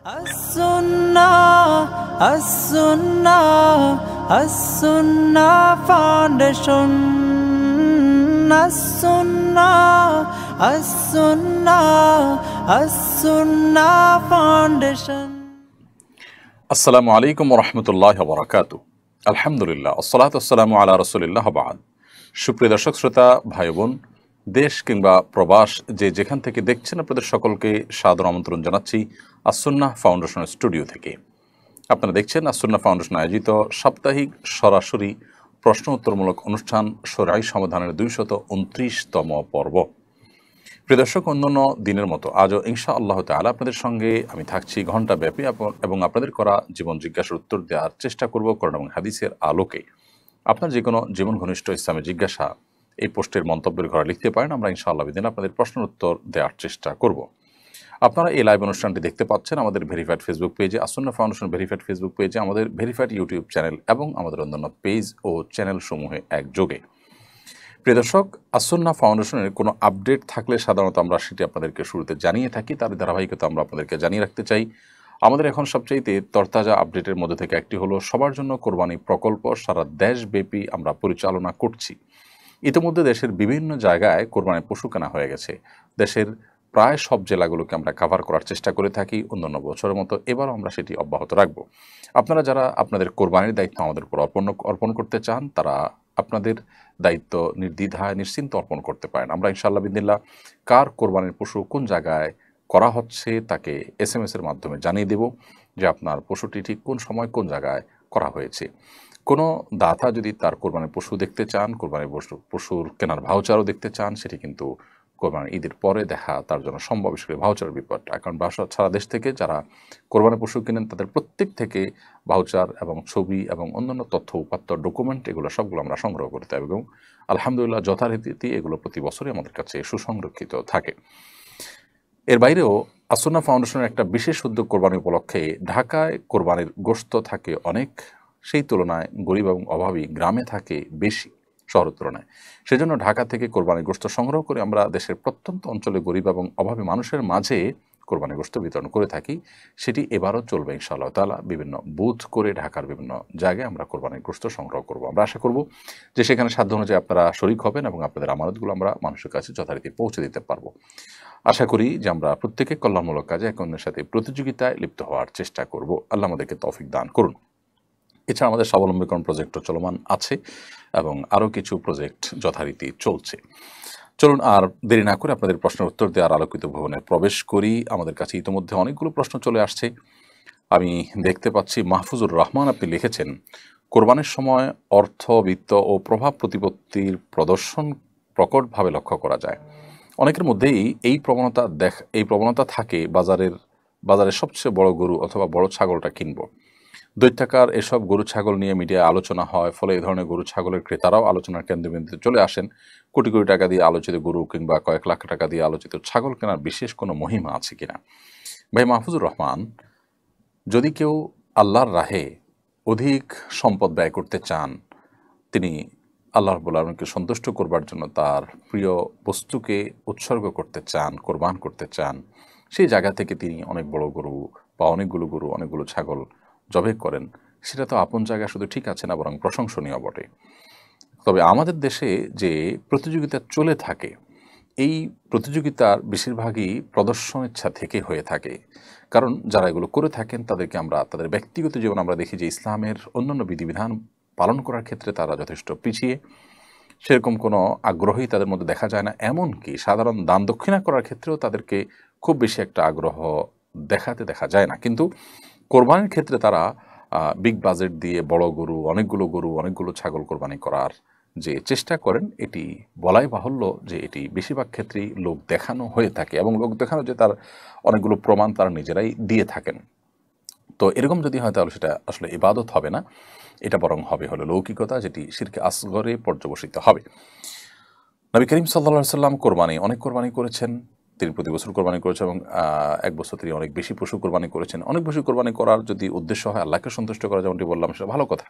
As-Sunnah Foundation. As-Sunnah Foundation. আসসালামু আলাইকুম ওয়া রাহমাতুল্লাহি ওয়া বারাকাতুহু। আলহামদুলিল্লাহ, আসসালাতু ওয়াসসালামু আলা রাসূলিল্লাহ ওয়া বা'দ। সুপ্রিয় দর্শক শ্রোতা, ভাই বোন, দেশ কিংবা প্রবাস যে যেখান থেকে দেখছেন, আপনাদের সকলকে সাদর আমন্ত্রণ জানাচ্ছি আস-সুন্নাহ ফাউন্ডেশনের স্টুডিও থেকে। আপনারা দেখছেন আস-সুন্নাহ ফাউন্ডেশন আয়োজিত সাপ্তাহিক সরাসরি প্রশ্ন উত্তরমূলক অনুষ্ঠান শরঈ সমাধানের 229তম পর্ব। প্রিয় দর্শক, অন্যান্য দিনের মতো আজও ইনশাআল্লাহ তাআলা আপনাদের সঙ্গে আমি থাকছি ঘণ্টাব্যাপী এবং আপনাদের করা জীবন জিজ্ঞাসার উত্তর দেওয়ার চেষ্টা করব কোরআন এবং হাদিসের আলোকে। আপনার যে কোনো জীবন ঘনিষ্ঠ ইসলামী জিজ্ঞাসা এই পোস্টের মন্তব্যের ঘরে লিখতে পারেন। আমরা ইনশাআল্লাহ দিন আপনাদের প্রশ্নের উত্তর দেওয়ার চেষ্টা করব। আপনারা এই লাইভ অনুষ্ঠানটি দেখতে পাচ্ছেন আমাদের ভেরিফাইড ফেসবুক পেজে, আস-সুন্নাহ ফাউন্ডেশন ভেরিফাইড ফেসবুক পেজে, আমাদের ভেরিফাইড ইউটিউব চ্যানেল এবং আমাদের অন্যান্য পেজ ও চ্যানেল সমূহে একযোগে। প্রিয় দর্শক, আস-সুন্নাহ ফাউন্ডেশনের কোনো আপডেট থাকলে সাধারণত আমরা সেটি আপনাদেরকে শুরুতে জানিয়ে থাকি। তার ধারাবাহিকতা আমরা আপনাদেরকে জানিয়ে রাখতে চাই। আমাদের এখন সবচাইতে তরতাজা আপডেটের মধ্যে থেকে একটি হলো সবার জন্য কোরবানি প্রকল্প সারা দেশব্যাপী আমরা পরিচালনা করছি। ইতিমধ্যে দেশের বিভিন্ন জায়গায় কোরবানির পশু কেনা হয়ে গেছে। দেশের প্রায় সব জেলাগুলোকে আমরা কাভার করার চেষ্টা করে থাকি অন্যান্য বছরের মতো। এবারও আমরা সেটি অব্যাহত রাখব। আপনারা যারা আপনাদের কোরবানির দায়িত্ব আমাদের উপর অর্পণ করতে চান, তারা আপনাদের দায়িত্ব নির্দ্বিধায় নিশ্চিন্ত অর্পণ করতে পারেন। আমরা ইনশাআল্লাহ বিদিনিল্লাহ কার কোরবানির পশু কোন জায়গায় করা হচ্ছে তাকে SMS এর মাধ্যমে জানিয়ে দেব যে আপনার পশুটি ঠিক কোন সময় কোন জায়গায় করা হয়েছে। কোনো দাতা যদি তার কোরবানির পশু দেখতে চান, কোরবানির পশুর কেনার ভাউচারও দেখতে চান, সেটি কিন্তু কোরবানির ঈদের পরে দেখা তার জন্য সম্ভব, বিশেষ করে ভাউচারের ব্যাপারটা। কারণ সারা দেশ থেকে যারা কোরবানির পশু কিনেন তাদের প্রত্যেক থেকে ভাউচার এবং ছবি এবং অন্যান্য তথ্য উপাত্ত ডকুমেন্ট এগুলো সবগুলো আমরা সংগ্রহ করতে হবে এবং আলহামদুলিল্লাহ যথারীতি এগুলো প্রতি বছরই আমাদের কাছে সুসংরক্ষিত থাকে। এর বাইরেও আস-সুন্নাহ ফাউন্ডেশনের একটা বিশেষ উদ্যোগ কোরবানি উপলক্ষে ঢাকায় কোরবানির গোশত থাকে অনেক, সেই তুলনায় গরিব এবং অভাবী গ্রামে থাকে বেশি শহরের তুলনায়। সেজন্য ঢাকা থেকে কোরবানির গোশত সংগ্রহ করে আমরা দেশের প্রত্যন্ত অঞ্চলে গরিব এবং অভাবী মানুষের মাঝে কোরবানির গোশত বিতরণ করে থাকি। সেটি এবারও চলবে ইনশাআল্লাহ তাআলা। বিভিন্ন বুথ করে ঢাকার বিভিন্ন জায়গায় আমরা কোরবানির গোশত সংগ্রহ করব। আমরা আশা করব যে সেখানে সাধ্য অনুযায়ী আপনারা শরিক হবেন এবং আপনাদের আমানতগুলো আমরা মানুষের কাছে যথারীতি পৌঁছে দিতে পারবো। আশা করি যে আমরা প্রত্যেকে কল্যাণমূলক কাজে একে অন্যের সাথে প্রতিযোগিতায় লিপ্ত হওয়ার চেষ্টা করব। আল্লাহ আমাদেরকে তৌফিক দান করুন। এছাড়া আমাদের স্বাবলম্বীকরণ প্রজেক্টও চলমান আছে এবং আরও কিছু প্রজেক্ট যথারীতি চলছে। চলুন আর দেরি না করে আপনাদের প্রশ্নের উত্তর দেওয়ার আলোকিত ভবনে প্রবেশ করি। আমাদের কাছে ইতিমধ্যে অনেকগুলো প্রশ্ন চলে আসছে। আমি দেখতে পাচ্ছি মাহফুজুর রহমান আপনি লিখেছেন, কোরবানির সময় অর্থ, বিত্ত ও প্রভাব প্রতিপত্তির প্রদর্শন প্রকটভাবে লক্ষ্য করা যায়। অনেকের মধ্যেই এই প্রবণতা থাকে বাজারের সবচেয়ে বড় গরু অথবা বড় ছাগলটা কিনব। দৈত্যাকার এসব গরু ছাগল নিয়ে মিডিয়ায় আলোচনা হয়, ফলে এই ধরনের গরু ছাগলের ক্রেতারাও আলোচনার কেন্দ্রবিন্দুতে চলে আসেন। কোটি কোটি টাকা দিয়ে আলোচিত গরু কিংবা কয়েক লাখ টাকা দিয়ে আলোচিত ছাগল কেনার বিশেষ কোনো মহিমা আছে কিনা? ভাই মাহফুজুর রহমান, যদি কেউ আল্লাহর রাহে অধিক সম্পদ ব্যয় করতে চান, তিনি আল্লাহ রাব্বুল আলামিনকে সন্তুষ্ট করবার জন্য তার প্রিয় বস্তুকে উৎসর্গ করতে চান, কোরবান করতে চান, সেই জায়গা থেকে তিনি অনেক বড় গরু বা অনেকগুলো গরু, অনেকগুলো ছাগল জবে করেন, সেটা তো আপন জায়গা শুধু ঠিক আছে না, বরং প্রশংসনীয় বটে। তবে আমাদের দেশে যে প্রতিযোগিতা চলে থাকে, এই প্রতিযোগিতার বেশিরভাগই প্রদর্শন ইচ্ছা থেকে হয়ে থাকে। কারণ যারা এগুলো করে থাকেন তাদেরকে আমরা তাদের ব্যক্তিগত জীবন আমরা দেখি যে ইসলামের অন্যান্য বিধিবিধান পালন করার ক্ষেত্রে তারা যথেষ্ট পিছিয়ে, সেরকম কোনো আগ্রহই তাদের মধ্যে দেখা যায় না। এমনকি সাধারণ দান দক্ষিণা করার ক্ষেত্রেও তাদেরকে খুব বেশি একটা আগ্রহ দেখাতে দেখা যায় না। কিন্তু কোরবানির ক্ষেত্রে তারা বিগ বাজেট দিয়ে বড় গরু, অনেকগুলো ছাগল কোরবানি করার যে চেষ্টা করেন, এটি বলাই বাহুল্য যে এটি বেশিরভাগ ক্ষেত্রেই লোক দেখানো হয়ে থাকে এবং লোক দেখানো যে তার অনেকগুলো প্রমাণ তারা নিজেরাই দিয়ে থাকেন। তো এরকম যদি হয় তাহলে সেটা আসলে ইবাদত হবে না, এটা বরং হবে হলো লৌকিকতা, যেটি শিরকে আসগরে পর্যবসিত হবে। নবী করিম সাল্লাল্লাহু আলাইহি ওয়াসাল্লাম অনেক কোরবানি করেছেন। তিনি প্রতি বছর কোরবানি করেছেন এবং এক বছর তিনি অনেক বেশি পশু কোরবানি করেছেন। অনেক বেশি কোরবানি করার যদি উদ্দেশ্য হয় আল্লাহকে সন্তুষ্ট করা, যেমনটি বললাম, সেটা ভালো কথা।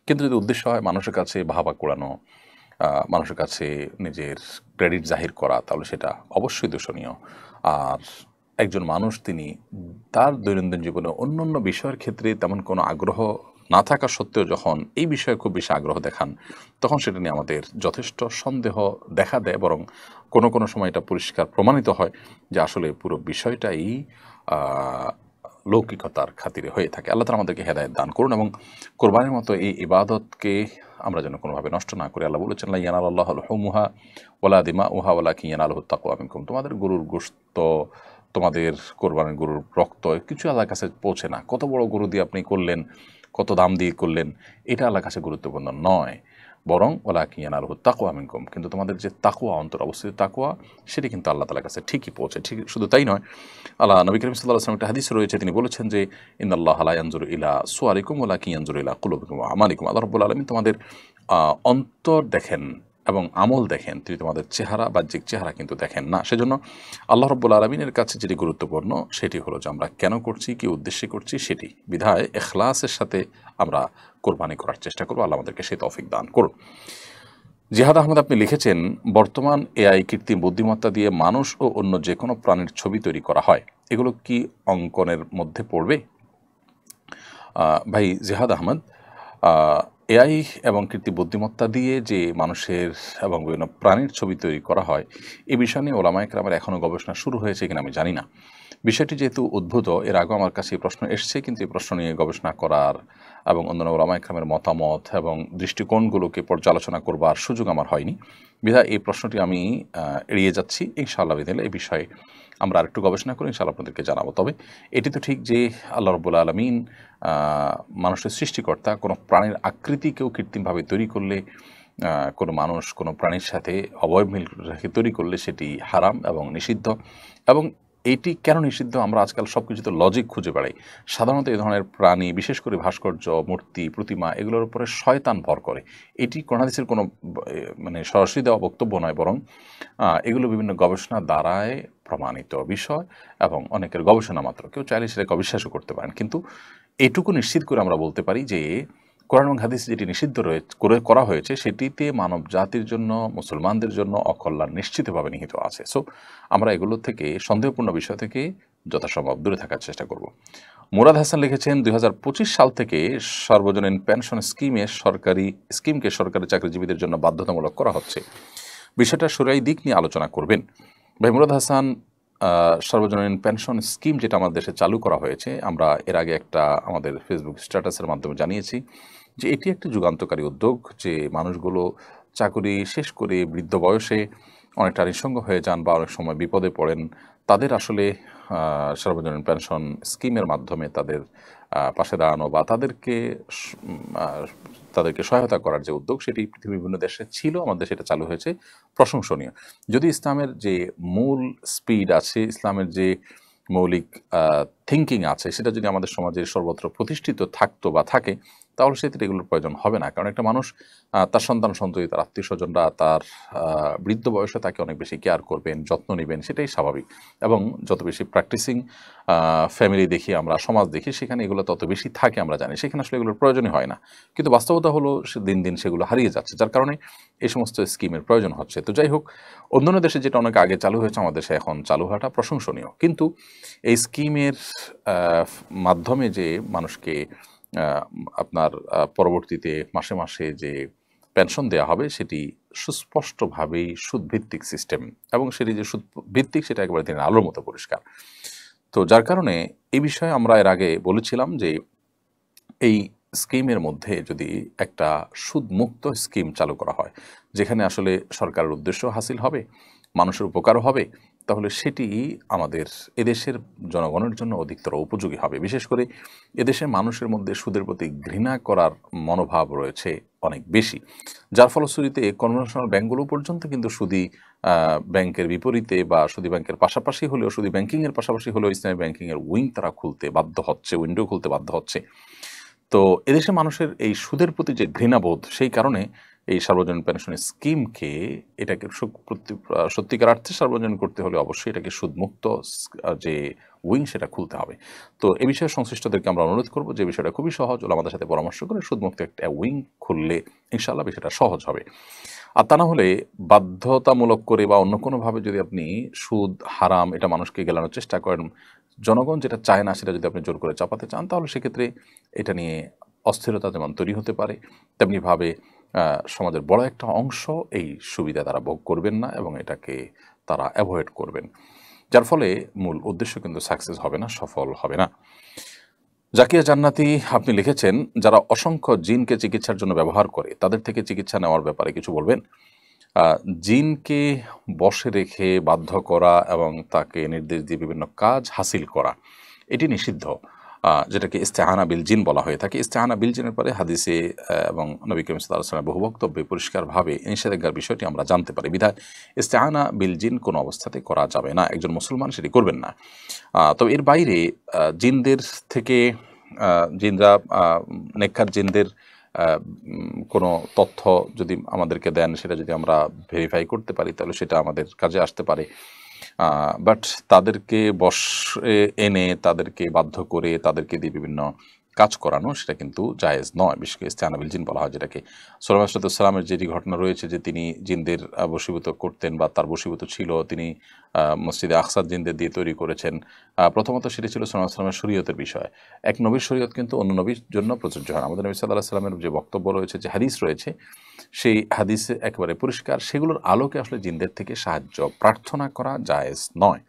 কিন্তু যদি উদ্দেশ্য হয় মানুষের কাছে ভাবা কুড়ানো, মানুষের কাছে নিজের ক্রেডিট জাহির করা, তাহলে সেটা অবশ্যই দূষণীয়। আর একজন মানুষ তিনি তার দৈনন্দিন জীবনে অন্যান্য বিষয়ের ক্ষেত্রে তেমন কোনো আগ্রহ না থাকা সত্ত্বেও যখন এই বিষয়ে খুব বেশি আগ্রহ দেখান, তখন সেটা নিয়ে আমাদের যথেষ্ট সন্দেহ দেখা দেয়, বরং কোনো কোনো সময় এটা পরিষ্কার প্রমাণিত হয় যে আসলে পুরো বিষয়টাই লৌকিকতার খাতিরে হয়ে থাকে। আল্লাহ তাআলা আমাদেরকে হেদায়েত দান করুন এবং কোরবানির মতো এই ইবাদতকে আমরা যেন কোনোভাবে নষ্ট না করি। আল্লাহ বলেছেন, লা ইয়ানালুল্লাহু লুহুমুহা ওয়ালা দিমাউহা ওয়ালাকিন ইয়ানালুহুত তাকওয়া মিনকুম। তোমাদের গরুর গোশত, তোমাদের কোরবানির গরুর রক্ত কিছু আল্লাহর কাছে পৌঁছে না। কত বড় গরু দিয়ে আপনি করলেন, কত দাম দিয়ে করলেন, এটা আল্লাহর কাছে গুরুত্বপূর্ণ নয়, বরং ওয়ালাকিন ইয়ানালুহুত তাকওয়া মিনকুম। কিন্তু তোমাদের যে তাকওয়া, অন্তর অবস্থিত তাকওয়া, সেটি কিন্তু আল্লাহ তাআলার কাছে ঠিকই পৌঁছে। ঠিক শুধু তাই নয়, আল্লাহ নবী করিম সাল্লাল্লাহু আলাইহি ওয়াসাল্লাম একটা হাদিস রয়েছে, তিনি বলেছেন যে ইন্নাল্লাহা লা ইয়ানজুরু ইলা সুওয়ারিকুম ওয়ালাকিন ইয়ানজুরু ইলা কুলুবিকুম ওয়া আমালিকুম। আল্লাহ রাব্বুল আলামিন তোমাদের অন্তর দেখেন এবং আমল দেখেন, তিনি তোমাদের চেহারা, বাহ্যিক চেহারা কিন্তু দেখেন না। সেজন্য আল্লাহ রাব্বুল আলামিনের কাছে যেটি গুরুত্বপূর্ণ সেটি হলো যে আমরা কেন করছি, কি উদ্দেশ্যে করছি সেটি। বিধায় ইখলাসের সাথে আমরা কোরবানি করার চেষ্টা করব। আল্লাহ আমাদেরকে সেই তৌফিক দান করুন। জিহাদ আহমদ আপনি লিখেছেন, বর্তমান এআই কৃত্রিম বুদ্ধিমত্তা দিয়ে মানুষ ও অন্য যে কোনো প্রাণীর ছবি তৈরি করা হয়, এগুলো কি অঙ্কনের মধ্যে পড়বে? ভাই জিহাদ আহমদ, এআই এবং কৃত্রিম বুদ্ধিমত্তা দিয়ে যে মানুষের এবং বিভিন্ন প্রাণীর ছবি তৈরি করা হয়, এ বিষয় নিয়ে ওলামায়ে কেরামের এখনও গবেষণা শুরু হয়েছে কিনা আমি জানি না। বিষয়টি যেহেতু উদ্ভূত, এর আগেও আমার কাছে এই প্রশ্ন এসছে, কিন্তু এই প্রশ্ন নিয়ে গবেষণা করার এবং অন্যান্য ওলামায়ে কেরামের মতামত এবং দৃষ্টিকোণগুলোকে পর্যালোচনা করবার সুযোগ আমার হয়নি। বিধায় এই প্রশ্নটি আমি এড়িয়ে যাচ্ছি। ইনশাআল্লাহ বিদিনিল্লাহ এই বিষয়ে আমরা আরেকটু গবেষণা করে ইনশাআল্লাহ আপনাদেরকে জানাবো। তবে এটি তো ঠিক যে আল্লাহ রাব্বুল আলামিন মানুষের সৃষ্টিকর্তা, কোনো প্রাণীর আকৃতিকেও কৃত্রিমভাবে তৈরি করলে, কোনো মানুষ কোনো প্রাণীর সাথে অবয়ব মিল রেখে তৈরি করলে সেটি হারাম এবং নিষিদ্ধ। এবং এটি কেন নিষিদ্ধ, আমরা আজকাল সব কিছুতে লজিক খুঁজে বেড়াই। সাধারণত এই ধরনের প্রাণী, বিশেষ করে ভাস্কর্য, মূর্তি, প্রতিমা, এগুলোর উপরে শয়তান ভর করে। এটি কোরআন হাদিসের কোনো মানে সরাসরি দেওয়া বক্তব্য নয়, বরং এগুলো বিভিন্ন গবেষণা দ্বারায় প্রমাণিত বিষয় এবং অনেকের গবেষণা মাত্র। কেউ চাইলে সেটাকে অবিশ্বাসও করতে পারেন, কিন্তু এটুকু নিশ্চিত করে আমরা বলতে পারি যে কোরআন এবং হাদিসে যেটি নিষিদ্ধ করা হয়েছে সেটিতে মানব জাতির জন্য, মুসলমানদের জন্য অকল্যাণ নিশ্চিতভাবে নিহিত আছে। সো আমরা এগুলো থেকে, সন্দেহপূর্ণ বিষয় থেকে যথাসম্ভব দূরে থাকার চেষ্টা করব। মুরাদ হাসান লিখেছেন, 2025 সাল থেকে সর্বজনীন পেনশন স্কিমকে সরকারি চাকরিজীবীদের জন্য বাধ্যতামূলক করা হচ্ছে। বিষয়টা শরীয়ী দিক নিয়ে আলোচনা করবেন। ভাই মুরাদ হাসান, সর্বজনীন পেনশন স্কিম যেটা আমাদের দেশে চালু করা হয়েছে, আমরা এর আগে একটা আমাদের ফেসবুক স্ট্যাটাসের মাধ্যমে জানিয়েছি যে এটি একটি যুগান্তকারী উদ্যোগ, যে মানুষগুলো চাকরি শেষ করে বৃদ্ধ বয়সে অনেকটা নিঃসঙ্গ হয়ে যান বা অনেক সময় বিপদে পড়েন, তাদের আসলে সর্বজনীন পেনশন স্কিমের মাধ্যমে তাদের পাশে দাঁড়ানো বা তাদেরকে সহায়তা করার যে উদ্যোগ, সেটি পৃথিবীর বিভিন্ন দেশে ছিল, আমাদের দেশে এটা চালু হয়েছে, প্রশংসনীয়। যদি ইসলামের যে মূল স্পিড আছে, ইসলামের যে মৌলিক থিঙ্কিং আছে, সেটা যদি আমাদের সমাজে সর্বত্র প্রতিষ্ঠিত থাকতো বা থাকে, তাহলে সেক্ষেত্রে এগুলোর প্রয়োজন হবে না। কারণ একটা মানুষ তার সন্তান সন্ততি, তার আত্মীয় স্বজনরা তার বৃদ্ধ বয়সে তাকে অনেক বেশি কেয়ার করবেন, যত্ন নেবেন, সেটাই স্বাভাবিক। এবং যত বেশি প্র্যাকটিসিং ফ্যামিলি দেখি আমরা, সমাজ দেখি, সেখানে এগুলো তত বেশি থাকে আমরা জানি, সেখানে আসলে এগুলোর প্রয়োজনই হয় না। কিন্তু বাস্তবতা হলো দিন দিন সেগুলো হারিয়ে যাচ্ছে, যার কারণে এই সমস্ত স্কিমের প্রয়োজন হচ্ছে। তো যাই হোক, অন্যান্য দেশে যেটা অনেক আগে চালু হয়েছে, আমাদের দেশে এখন চালু হওয়াটা প্রশংসনীয়। কিন্তু এই স্কিমের মাধ্যমে যে মানুষকে আপনার পরবর্তীতে মাসে মাসে যে পেনশন দেওয়া হবে, সেটি সুস্পষ্টভাবেই সুদভিত্তিক সিস্টেম, এবং সেটি যে সুদভিত্তিক সেটা একেবারে দিনের আলোর মতো পরিষ্কার। তো যার কারণে এই বিষয়ে আমরা এর আগে বলেছিলাম যে এই স্কিমের মধ্যে যদি একটা সুদমুক্ত স্কিম চালু করা হয়, যেখানে আসলে সরকারের উদ্দেশ্য হাসিল হবে, মানুষের উপকারও হবে, তাহলে সেটি আমাদের এদেশের জনগণের জন্য অধিকতর উপযোগী হবে। বিশেষ করে এদেশের মানুষের মধ্যে সুদের প্রতি ঘৃণা করার মনোভাব রয়েছে অনেক বেশি, যার ফলশ্রুতিতে কনভেনশনাল ব্যাংকগুলো পর্যন্ত কিন্তু সুদী ব্যাংকের বিপরীতে বা সুদী ব্যাংকের পাশাপাশি হলেও, সুদী ব্যাংকিংয়ের পাশাপাশি হলেও ইসলামী ব্যাংকিংয়ের উইং তারা খুলতে বাধ্য হচ্ছে, উইন্ডো খুলতে বাধ্য হচ্ছে। তো এদেশে মানুষের এই সুদের প্রতি যে ঘৃণাবোধ, সেই কারণে এই সার্বজনীন পেনশন স্কিমকে এটাকে সত্যিকার অর্থে সার্বজনীন করতে হলে অবশ্যই এটাকে সুদমুক্ত যে উইং সেটা খুলতে হবে। তো এ বিষয়ে সংশ্লিষ্টদেরকে আমরা অনুরোধ করব যে বিষয়টা খুবই সহজ, আমাদের সাথে পরামর্শ করে সুদমুক্ত একটা উইং খুললে ইনশাআল্লাহ বিষয়টা সহজ হবে। আর তা না হলে বাধ্যতামূলক করে বা অন্য কোনোভাবে যদি আপনি সুদ হারাম এটা মানুষকে গেলানোর চেষ্টা করেন, জনগণ যেটা চায় না সেটা যদি আপনি জোর করে চাপাতে চান, তাহলে সেক্ষেত্রে এটা নিয়ে অস্থিরতা যেমন তৈরি হতে পারে, তেমনিভাবে সমাজের বড় একটা অংশ এই সুবিধা তারা ভোগ করবেন না এবং এটাকে তারা অ্যাভয়েড করবেন, যার ফলে মূল উদ্দেশ্য কিন্তু সাকসেস হবে না, সফল হবে না। জাকিয়া জান্নাতি আপনি লিখেছেন, যারা অসংখ্য জিনকে চিকিৎসার জন্য ব্যবহার করে তাদের থেকে চিকিৎসা নেওয়ার ব্যাপারে কিছু বলবেন। জিনকে বশে রেখে বাধ্য করা এবং তাকে নির্দেশ দিয়ে বিভিন্ন কাজ হাসিল করা এটি নিষিদ্ধ, যেটাকে ইস্তেহানা বিল জিন বলা হয়ে থাকে। ইস্তেহানা বিল জিনের পরে হাদিসে এবং নবী করিম সাল্লাল্লাহু আলাইহি ওয়াসাল্লামের বহু বক্তব্যে পরিষ্কারভাবে নিষেধাজ্ঞার বিষয়টি আমরা জানতে পারি। বিধায় ইস্তেহানা বিল জিন কোনো অবস্থাতে করা যাবে না, একজন মুসলমান সেটি করবেন না। তবে এর বাইরে জিনদের থেকে জিনরা নেককার জিনদের কোনো তথ্য যদি আমাদেরকে দেন, সেটা যদি আমরা ভেরিফাই করতে পারি তাহলে সেটা আমাদের কাজে আসতে পারে। বাট তাদেরকে বশে এনে তাদেরকে বাধ্য করে তাদেরকে দিয়ে বিভিন্ন কাজ করানো সেটা কিন্তু জায়েজ নয়। বিশেষ করে ইস্তেহানাবিল জিন বলা হয় যেটাকে। সুলাইমান সালামের যেটি ঘটনা রয়েছে যে তিনি জিনদের বশীভূত করতেন বা তার বশীভূত ছিল, তিনি মসজিদে আকসার জিনদের দিয়ে তৈরি করেছেন। প্রথমত সেটি ছিল সুলাইমান সালামের শরীয়তের বিষয়। এক নবীর শরীয়ত কিন্তু অন্য নবীর জন্য প্রযোজ্য হয়। আমাদের নবী সাল্লাল্লাহু আলাইহি সাল্লামের যে বক্তব্য রয়েছে, যে হাদিস রয়েছে, সেই হাদিসে একেবারে পরিষ্কার, সেগুলোর আলোকে আসলে জিনদের থেকে সাহায্য প্রার্থনা করা জায়েজ নয়।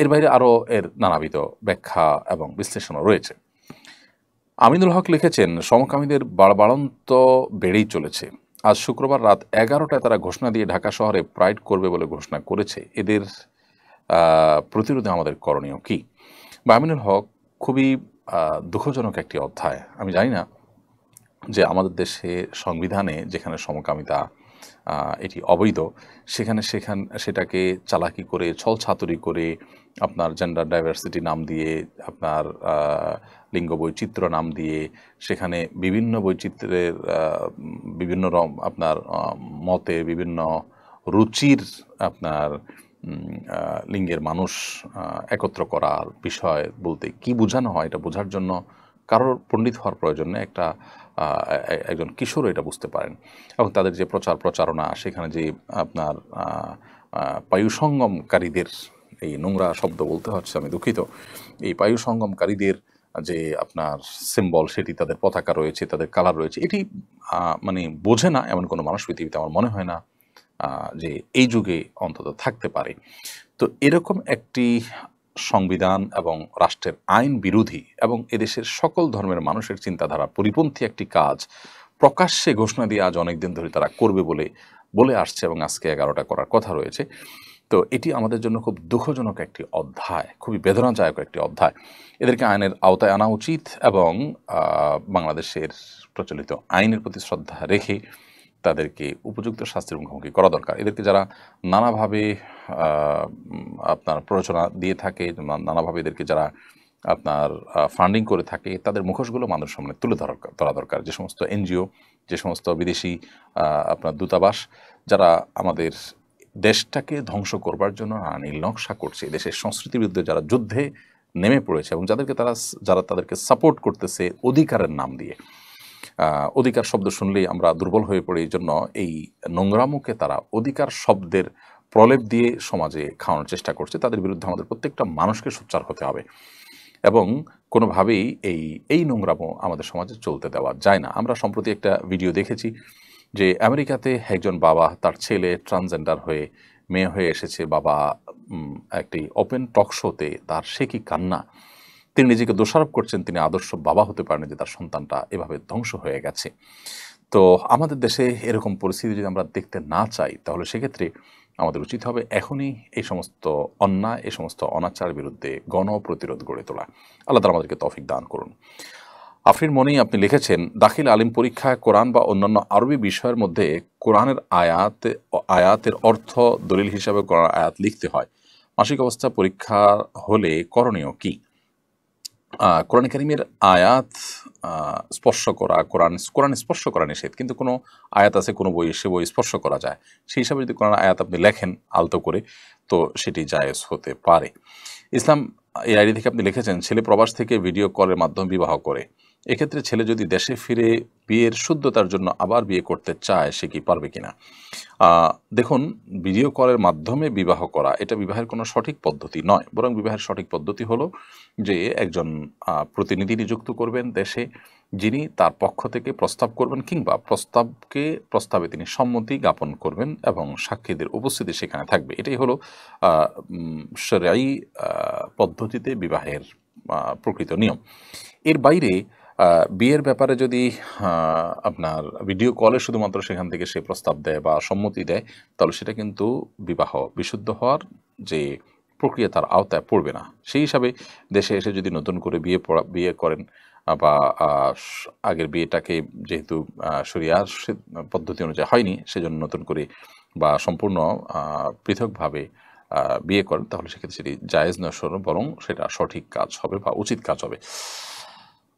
এর বাইরে আরও এর নানাবিধ ব্যাখ্যা এবং বিশ্লেষণও রয়েছে। আমিনুল হক লিখেছেন, সমকামীদের বাড়বাড়ন্ত বেড়েই চলেছে। আজ শুক্রবার রাত 11টায় তারা ঘোষণা দিয়ে ঢাকা শহরে প্রাইড করবে বলে ঘোষণা করেছে। এদের প্রতিরোধে আমাদের করণীয় কী? বা আমিনুল হক, খুবই দুঃখজনক একটি অধ্যায়। আমি জানি না যে আমাদের দেশে সংবিধানে যেখানে সমকামিতা এটি অবৈধ, সেটাকে চালাকি করে ছলছাতুরি করে আপনার জেন্ডার ডাইভার্সিটি নাম দিয়ে, আপনার লিঙ্গ বৈচিত্র্য নাম দিয়ে, সেখানে বিভিন্ন বৈচিত্র্যের বিভিন্ন আপনার মতে বিভিন্ন রুচির আপনার লিঙ্গের মানুষ একত্র করার বিষয় বলতে কি বোঝানো হয়, এটা বোঝার জন্য কারোর পণ্ডিত হওয়ার প্রয়োজন নেই। একজন কিশোর এটা বুঝতে পারেন। এবং তাদের যে প্রচারণা, সেখানে যে আপনার পায়ুসঙ্গমকারীদের, এই নোংরা শব্দ বলতে হচ্ছে, আমি দুঃখিত, এই পায়ুসঙ্গমকারীদের যে আপনার সিম্বল, সেটি তাদের পতাকা রয়েছে, তাদের কালার রয়েছে, এটি মানে বোঝে না এমন কোনো মানুষ পৃথিবীতে আমার মনে হয় না যে এই যুগে অন্তত থাকতে পারে। তো এরকম একটি সংবিধান এবং রাষ্ট্রের আইন বিরোধী এবং এদেশের সকল ধর্মের মানুষের চিন্তাধারা পরিপন্থী একটি কাজ প্রকাশ্যে ঘোষণা দিয়ে আজ অনেকদিন ধরে তারা করবে বলে আসছে এবং আজকে 11টা করার কথা রয়েছে। তো এটি আমাদের জন্য খুব দুঃখজনক একটি অধ্যায়, খুবই বেদনাদায়ক একটি অধ্যায়। এদেরকে আইনের আওতায় আনা উচিত এবং বাংলাদেশের প্রচলিত আইনের প্রতি শ্রদ্ধা রেখে তাদেরকে উপযুক্ত শাস্তির মুখোমুখি করা দরকার। এদেরকে যারা নানাভাবে আপনার প্ররোচনা দিয়ে থাকে, নানাভাবে এদেরকে যারা আপনার ফান্ডিং করে থাকে, তাদের মুখোশগুলো মানুষের সামনে তুলে ধরা দরকার। যে সমস্ত এনজিও, যে সমস্ত বিদেশি আপনার দূতাবাস, যারা আমাদের দেশটাকে ধ্বংস করবার জন্য নীল নকশা করছে, দেশের সংস্কৃতির বিরুদ্ধে যারা যুদ্ধে নেমে পড়েছে এবং যারা তাদেরকে সাপোর্ট করতেছে অধিকারের নাম দিয়ে। অধিকার শব্দ শুনলেই আমরা দুর্বল হয়ে পড়ি, এই জন্য এই নোংরামুখে তারা অধিকার শব্দের প্রলেপ দিয়ে সমাজে খাওয়ানোর চেষ্টা করছে। তাদের বিরুদ্ধে আমাদের প্রত্যেকটা মানুষকে সোচ্চার হতে হবে এবং কোনোভাবেই এই নোংরামো আমাদের সমাজে চলতে দেওয়া যায় না। আমরা সম্প্রতি একটা ভিডিও দেখেছি যে আমেরিকাতে একজন বাবা, তার ছেলে ট্রান্সজেন্ডার হয়ে মেয়ে হয়ে এসেছে, বাবা একটি ওপেন টক শোতে তার সে কি কান্না, তিনি নিজেকে দোষারোপ করছেন তিনি আদর্শ বাবা হতে পারেন, যে তার সন্তানটা এভাবে ধ্বংস হয়ে গেছে। তো আমাদের দেশে এরকম পরিস্থিতি যদি আমরা দেখতে না চাই, তাহলে সেক্ষেত্রে আমাদের উচিত হবে এখনই এই সমস্ত অন্যায়, এই সমস্ত অনাচার বিরুদ্ধে গণপ্রতিরোধ গড়ে তোলা। আল্লাহ তাআলা আমাদেরকে তৌফিক দান করুন। আফরিন মনি আপনি লিখেছেন, দাখিল আলিম পরীক্ষায় কোরআন বা অন্যান্য আরবি বিষয়ের মধ্যে কোরআনের আয়াতের অর্থ দলিল হিসাবে কোরআন আয়াত লিখতে হয়। মাসিক অবস্থা পরীক্ষা হলে করণীয় কি? কোরআন কারীমের আয়াত স্পর্শ করা, কোরআন স্পর্শ করা নিষেধ, কিন্তু কোনো আয়াত আছে কোনো বই সে বই স্পর্শ করা যায়, সেই হিসাবে যদি কোরআন আয়াত আপনি লেখেন আলতো করে, তো সেটি জায়েজ হতে পারে। ইসলাম এই আইডি থেকে আপনি লিখেছেন, ছেলে প্রবাস থেকে ভিডিও কলের মাধ্যমে বিবাহ করে, এক্ষেত্রে ছেলে যদি দেশে ফিরে বিয়ের শুদ্ধতার জন্য আবার বিয়ে করতে চায়, সে কি পারবে কিনা? দেখুন, ভিডিও কলের মাধ্যমে বিবাহ করা এটা বিবাহের কোনো সঠিক পদ্ধতি নয়, বরং বিবাহের সঠিক পদ্ধতি হলো যে একজন প্রতিনিধি নিযুক্ত করবেন দেশে, যিনি তার পক্ষ থেকে প্রস্তাব করবেন, কিংবা প্রস্তাবে তিনি সম্মতি জ্ঞাপন করবেন এবং সাক্ষীদের উপস্থিতি সেখানে থাকবে। এটাই হলো শরঈ পদ্ধতিতে বিবাহের প্রকৃত নিয়ম। এর বাইরে বিয়ের ব্যাপারে যদি আপনার ভিডিও কলে শুধুমাত্র সেখান থেকে সে প্রস্তাব দেয় বা সম্মতি দেয়, তাহলে সেটা কিন্তু বিবাহ বিশুদ্ধ হওয়ার যে প্রক্রিয়া তার আওতায় পড়বে না। সেই হিসাবে দেশে এসে যদি নতুন করে বিয়ে করেন, বা আগের বিয়েটাকে যেহেতু শরিয়ার পদ্ধতি অনুযায়ী হয়নি, সেজন্য নতুন করে বা সম্পূর্ণ পৃথকভাবে বিয়ে করেন, তাহলে সেক্ষেত্রে সেটি জায়েজ নয়, বরং সেটা সঠিক কাজ হবে বা উচিত কাজ হবে।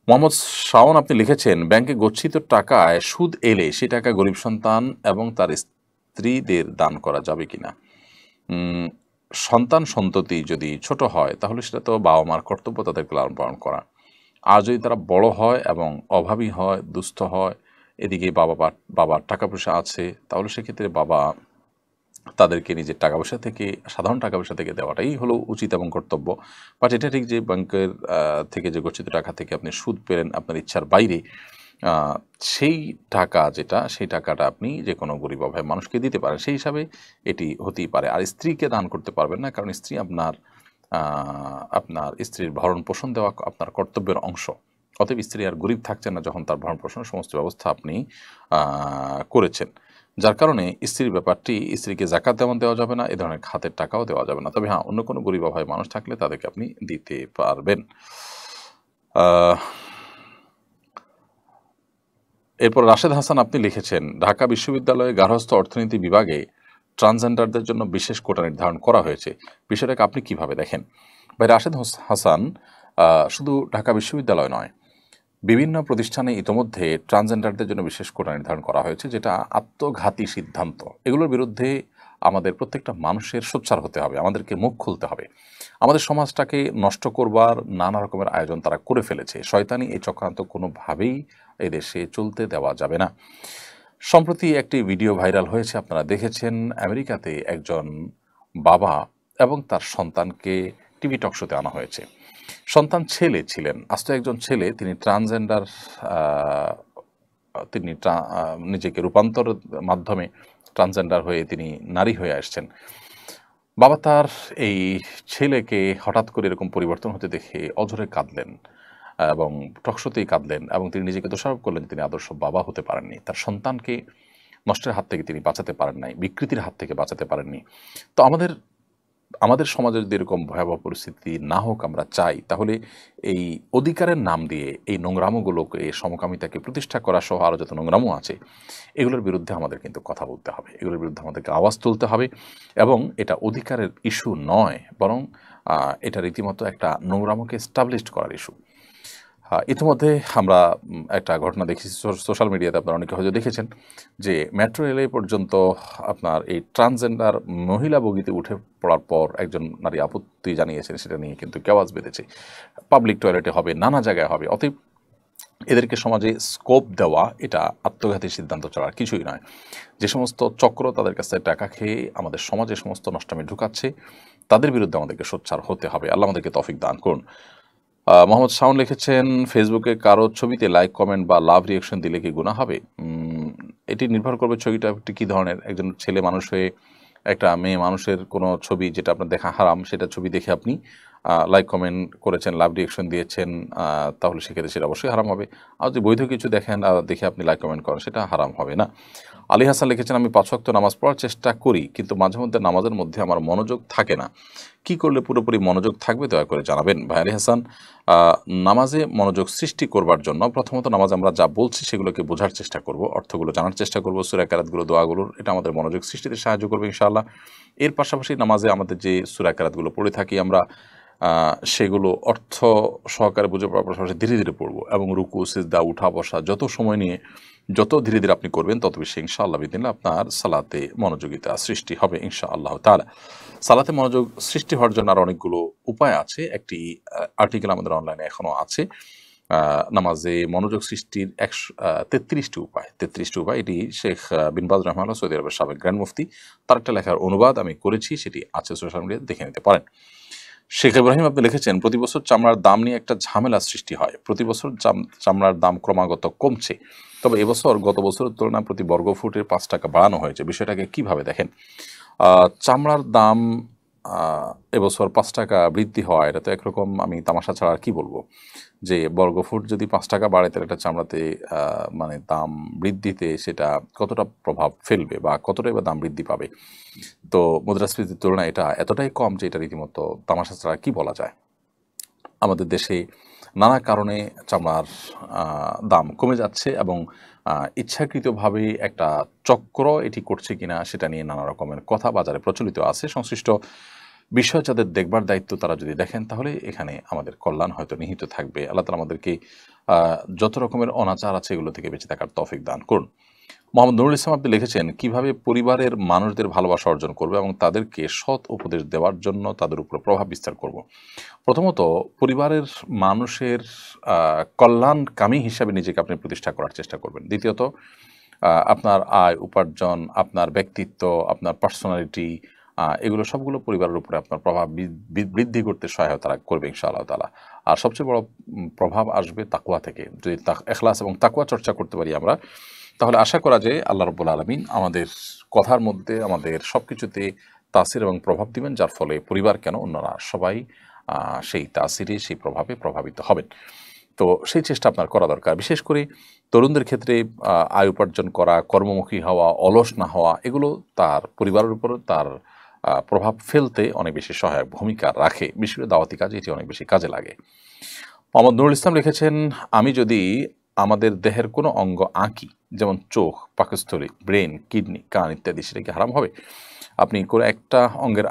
মোহাম্মদ শাওন আপনি লিখেছেন, ব্যাংকে গচ্ছিত টাকায় সুদ এলে সে টাকা গরিব সন্তান এবং তার স্ত্রীদের দান করা যাবে কিনা? সন্তান সন্ততি যদি ছোট হয়, তাহলে সেটা তো বাবা মার কর্তব্য তাদেরকে লালন পালন করা। আর যদি তারা বড় হয় এবং অভাবী হয়, দুস্থ হয়, এদিকে বাবার টাকা পয়সা আছে, তাহলে সেক্ষেত্রে বাবা তাদেরকে নিজের টাকা পয়সা থেকে, সাধারণ টাকা পয়সা থেকে দেওয়াটাই হলো উচিত এবং কর্তব্য। বাট এটা ঠিক যে ব্যাংকের থেকে যে গচ্ছিত টাকা থেকে আপনি সুদ পেলেন আপনার ইচ্ছার বাইরে, সেই টাকা সেই টাকাটা আপনি যে কোনো গরিব অভাবী মানুষকে দিতে পারেন, সেই হিসাবে এটি হতেই পারে। আর স্ত্রীকে দান করতে পারবেন না, কারণ স্ত্রী আপনার স্ত্রীর ভরণ পোষণ দেওয়া আপনার কর্তব্যের অংশ। অতএব স্ত্রী আর গরিব থাকছেন না যখন তার ভরণ পোষণের সমস্ত ব্যবস্থা আপনি করেছেন, যার কারণে স্ত্রীর ব্যাপারটি, স্ত্রীকে জাকাত তেমন দেওয়া যাবে না, এ ধরনের খাতের টাকাও দেওয়া যাবে না। তবে হ্যাঁ, অন্য কোনো গরিব অভাবী মানুষ থাকলে তাদেরকে আপনি দিতে পারবেন। এরপর রাশেদ হাসান আপনি লিখেছেন, ঢাকা বিশ্ববিদ্যালয়ে গার্হস্থ্য অর্থনীতি বিভাগে ট্রান্সজেন্ডারদের জন্য বিশেষ কোটা নির্ধারণ করা হয়েছে, বিষয়টাকে আপনি কিভাবে দেখেন? ভাই রাশেদ হাসান, শুধু ঢাকা বিশ্ববিদ্যালয় নয়, বিভিন্ন প্রতিষ্ঠানে ইতোমধ্যে ট্রান্সজেন্ডারদের জন্য বিশেষ কোটা নির্ধারণ করা হয়েছে, যেটা আত্মঘাতী সিদ্ধান্ত। এগুলোর বিরুদ্ধে আমাদের প্রত্যেকটা মানুষের সোচ্চার হতে হবে, আমাদেরকে মুখ খুলতে হবে। আমাদের সমাজটাকে নষ্ট করবার নানা রকমের আয়োজন তারা করে ফেলেছে। শয়তানি এই চক্রান্ত কোনোভাবেই এদেশে চলতে দেওয়া যাবে না। সম্প্রতি একটি ভিডিও ভাইরাল হয়েছে, আপনারা দেখেছেন, আমেরিকাতে একজন বাবা এবং তার সন্তানকে টিভি টক শোতে আনা হয়েছে। সন্তান ছেলে ছিলেন, আস্ত একজন ছেলে, তিনি ট্রান্সজেন্ডার, তিনি নিজেকে রূপান্তরের মাধ্যমে ট্রান্সজেন্ডার হয়ে তিনি নারী হয়ে আসছেন। বাবা তার এই ছেলেকে হঠাৎ করে এরকম পরিবর্তন হতে দেখে অঝরে কাঁদলেন এবং টকশোতেই কাঁদলেন, এবং তিনি নিজেকে দোষারোপ করলেন তিনি আদর্শ বাবা হতে পারেননি, তার সন্তানকে নষ্টের হাত থেকে তিনি বাঁচাতে পারেন নাই, বিকৃতির হাত থেকে বাঁচাতে পারেননি। তো আমাদের সমাজে যদি এরকম ভয়াবহ পরিস্থিতি না হোক আমরা চাই, তাহলে এই অধিকারের নাম দিয়ে এই নোংরামোগুলোকে, এই সমকামিতাকে প্রতিষ্ঠা করা সহ আরও যত নোংরামো আছে, এগুলোর বিরুদ্ধে আমাদের কিন্তু কথা বলতে হবে, এগুলোর বিরুদ্ধে আমাদেরকে আওয়াজ তুলতে হবে। এবং এটা অধিকারের ইস্যু নয়, বরং এটা রীতিমতো একটা নোংরামোকে এস্টাবলিশড করার ইস্যু। ইতিমধ্যে আমরা একটা ঘটনা দেখেছি সোশ্যাল মিডিয়াতে, আপনারা অনেকে হয়তো দেখেছেন, যে মেট্রো রেলে পর্যন্ত আপনার এই ট্রান্সজেন্ডার মহিলা বগিতে উঠে পড়ার পর একজন নারী আপত্তি জানিয়েছেন, সেটা নিয়ে কিন্তু কেওয়াজ বেঁধেছে। পাবলিক টয়লেটে হবে, নানা জায়গায় হবে। অতএব এদেরকে সমাজে স্কোপ দেওয়া এটা আত্মঘাতী সিদ্ধান্ত ছাড়া কিছুই নয়। যে সমস্ত চক্র তাদের কাছে টাকা খেয়ে আমাদের সমাজে সমস্ত নষ্টামি ঢুকাচ্ছে, তাদের বিরুদ্ধে আমাদেরকে সোচ্চার হতে হবে। আল্লাহ আমাদেরকে তৌফিক দান করুন। মোহাম্মদ শাওন লিখেছেন, ফেসবুকে কারো ছবিতে লাইক, কমেন্ট বা লাভ রিয়াকশন দিলে কি গুনাহ হবে? এটি নির্ভর করবে ছবিটা কী ধরনের। একজন ছেলে মানুষ হয়ে একটা মেয়ে মানুষের কোনো ছবি যেটা আপনার দেখা হারাম, সেটা ছবি দেখে আপনি লাইক, কমেন্ট করেছেন, লাভ রিয়াকশন দিয়েছেন, তাহলে সেক্ষেত্রে সেটা অবশ্যই হারাম হবে। আর যদি বৈধ কিছু দেখেন দেখে আপনি লাইক, কমেন্ট করেন, সেটা হারাম হবে না। আলী হাসান লিখেছেন, আমি 5 ওয়াক্ত নামাজ পড়ার চেষ্টা করি, কিন্তু মাঝে মধ্যে নামাজের মধ্যে আমার মনোযোগ থাকে না। কি করলে পুরোপুরি মনোযোগ থাকবে, দয়া করে জানাবেন। ভাই আলী হাসান, নামাজে মনোযোগ সৃষ্টি করবার জন্য প্রথমত নামাজ আমরা যা বলছি সেগুলোকে বোঝার চেষ্টা করব, অর্থগুলো জানার চেষ্টা করব, সূরা কেরাতগুলো, দোয়াগুলোর, এটা আমাদের মনোযোগ সৃষ্টিতে সাহায্য করবে ইনশাআল্লাহ। এর পাশাপাশি নামাজে আমাদের যে সূরা কেরাতগুলো পড়ে থাকি আমরা, সেগুলো অর্থ সহকারে বুঝে পড়ার পাশাপাশি ধীরে ধীরে পড়বো এবং রুকু সিজদা উঠা বসা যত সময় নিয়ে যত ধীরে ধীরে আপনি করবেন তত বেশি ইনশাআল্লাহ বিদিনিল্লাহ আপনার সালাতে মনোযোগিতা সৃষ্টি হবে ইনশাআল্লাহ তাআলা। সালাতে মনোযোগ সৃষ্টি হওয়ার জন্য আর অনেকগুলো উপায় আছে। একটি আর্টিকেল আমাদের অনলাইনে এখনও আছে, নামাজে মনোযোগ সৃষ্টির 33টি উপায়। 33টি উপায়, এটি শেখ বিন বাজ রহমানুল্লাহ সৌদি আরবের সাবেক গ্র্যান্ড মুফতি, তার একটা লেখার অনুবাদ আমি করেছি, সেটি আছে সোশ্যাল মিডিয়াতে, দেখে নিতে পারেন। শেখ ইব্রাহিম আপনি লিখেছেন, প্রতি বছর চামড়ার দাম নিয়ে একটা ঝামেলা সৃষ্টি হয়। প্রতি বছর চামড়ার দাম ক্রমাগত কমছে, তবে এবছর গত বছরের তুলনায় প্রতি বর্গফুটের 5 টাকা বাড়ানো হয়েছে। বিষয়টাকে কিভাবে দেখেন? চামড়ার দাম এবছর 5 টাকা বৃদ্ধি হওয়া, এটা তো একরকম আমি তামাশা ছাড়া আর কি বলবো, যে বর্গফুট যদি 5 টাকা বাড়ে তাহলে একটা চামড়াতে মানে দাম বৃদ্ধিতে সেটা কতটা প্রভাব ফেলবে বা কতটাই বা দাম বৃদ্ধি পাবে। তো মুদ্রাস্ফীতির তুলনায় এটা এতটাই কম যে এটা রীতিমতো তামাশা ছাড়া কি বলা যায়। আমাদের দেশে নানা কারণে চামড়ার দাম কমে যাচ্ছে এবং ইচ্ছাকৃতভাবে একটা চক্র এটি করছে কিনা সেটা নিয়ে নানা রকমের কথা বাজারে প্রচলিত আছে। সংশ্লিষ্ট বিষয় যাদের দেখবার দায়িত্ব তারা যদি দেখেন তাহলে এখানে আমাদের কল্যাণ হয়তো নিহিত থাকবে। আল্লাহ তাআলা আমাদেরকে যত রকমের অনাচার আছে এগুলো থেকে বেঁচে থাকার তৌফিক দান করুন। মোহাম্মদ নুরুল ইসলাম আপনি লিখেছেন, কিভাবে পরিবারের মানুষদের ভালোবাসা অর্জন করবে এবং তাদেরকে সৎ উপদেশ দেওয়ার জন্য তাদের উপর প্রভাব বিস্তার করব। প্রথমত, পরিবারের মানুষের কল্যাণকামী হিসাবে নিজেকে আপনি প্রতিষ্ঠা করার চেষ্টা করবেন। দ্বিতীয়ত, আপনার আয় উপার্জন, আপনার ব্যক্তিত্ব, আপনার পার্সোনালিটি, এগুলো সবগুলো পরিবারের উপরে আপনার প্রভাব বৃদ্ধি করতে সহায়তা করবে ইনশাআল্লাহ তাআলা। আর সবচেয়ে বড় প্রভাব আসবে তাকওয়া থেকে। যদি ইখলাস এবং তাকওয়া চর্চা করতে পারি আমরা, তাহলে আশা করা যায় আল্লাহ রাব্বুল আলামিন আমাদের কথার মধ্যে, আমাদের সব কিছুতে তাসির এবং প্রভাব দিবেন, যার ফলে পরিবার কেন অন্যরা সবাই সেই তাসিরে, সেই প্রভাবে প্রভাবিত হবেন। তো সেই চেষ্টা আপনার করা দরকার। বিশেষ করে তরুণদের ক্ষেত্রে আয় উপার্জন করা, কর্মমুখী হওয়া, অলস না হওয়া, এগুলো তার পরিবারের উপর তার প্রভাব ফেলতে অনেক বেশি সহায়ক ভূমিকা রাখে। বিশেষ করে দাওয়াতি কাজে এটি অনেক বেশি কাজে লাগে। মোহাম্মদ নুরুল ইসলাম লিখেছেন, আমি যদি আমাদের দেহের কোনো অঙ্গ আঁকি, যেমন চোখ, পাকস্থলী, ব্রেন, কিডনি, কান ইত্যাদি, সেটা কি হারাম হবে? আপনি কোনো একটা অঙ্গের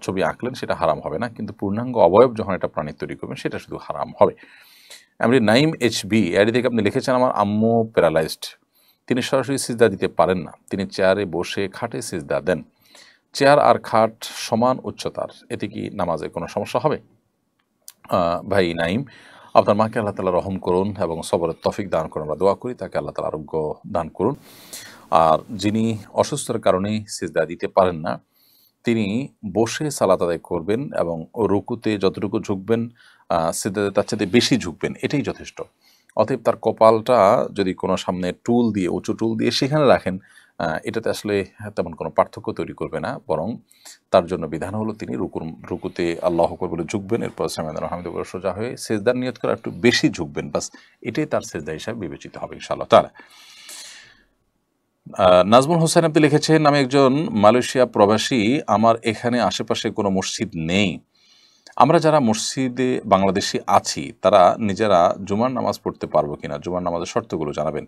ছবি আঁকলেন, সেটা হারাম হবে না, কিন্তু পূর্ণাঙ্গ অবয়ব যখন একটা প্রাণীর তৈরি করবেন সেটা শুধু হারাম হবে। এমনি নাইম এইচবি এডি থেকে আপনি লিখেছেন, আমার আম্মু প্যারালাইজড, তিনি সরাসরি সিজদা দিতে পারেন না, তিনি চেয়ারে বসে খাটে সিজদা দেন। চেয়ার আর খাট সমান উচ্চতার, এতে কি নামাজে কোনো সমস্যা হবে? ভাই নাইম, আপনার মাকে আল্লাহ তাআলা রহম করুন এবং সবরের তৌফিক দান করুন। আমরা দোয়া করি তাকে আল্লাহ তাআলা আরোগ্য দান করুন। আর যিনি অসুস্থতার কারণে সিজদা দিতে পারেন না, তিনি বসে সালাত আদায় করবেন এবং রুকুতে যতটুকু ঝুঁকবেন, সিজদাতে তার চাইতে বেশি ঝুঁকবেন, এটাই যথেষ্ট। অতএব তার কপালটা যদি কোনো সামনে টুল দিয়ে, উঁচু টুল দিয়ে সেখানে রাখেন, এটাতে আসলে তেমন কোনো পার্থক্য তৈরি করবে না, বরং তার জন্য বিধান হলো তিনি রুকুতে আল্লাহু আকবার বলে ঝুঁকবেন, এরপর সামিআল্লাহু হামিদা বলে সোজা হয়ে সিজদার নিয়ত করে একটু বেশি ঝুঁকবেন, বাস এটাই তার সিজদা হিসাবে বিবেচিত হবে ইনশাআল্লাহ তাআলা। নাজমুল হোসেন আপনি লিখেছেন, আমি একজন মালয়েশিয়া প্রবাসী, আমার এখানে আশেপাশে কোনো মসজিদ নেই। আমরা যারা মসজিদে বাংলাদেশি আছি তারা নিজেরা জুমার নামাজ পড়তে পারবো কিনা? জুমার নামাজের শর্তগুলো জানাবেন।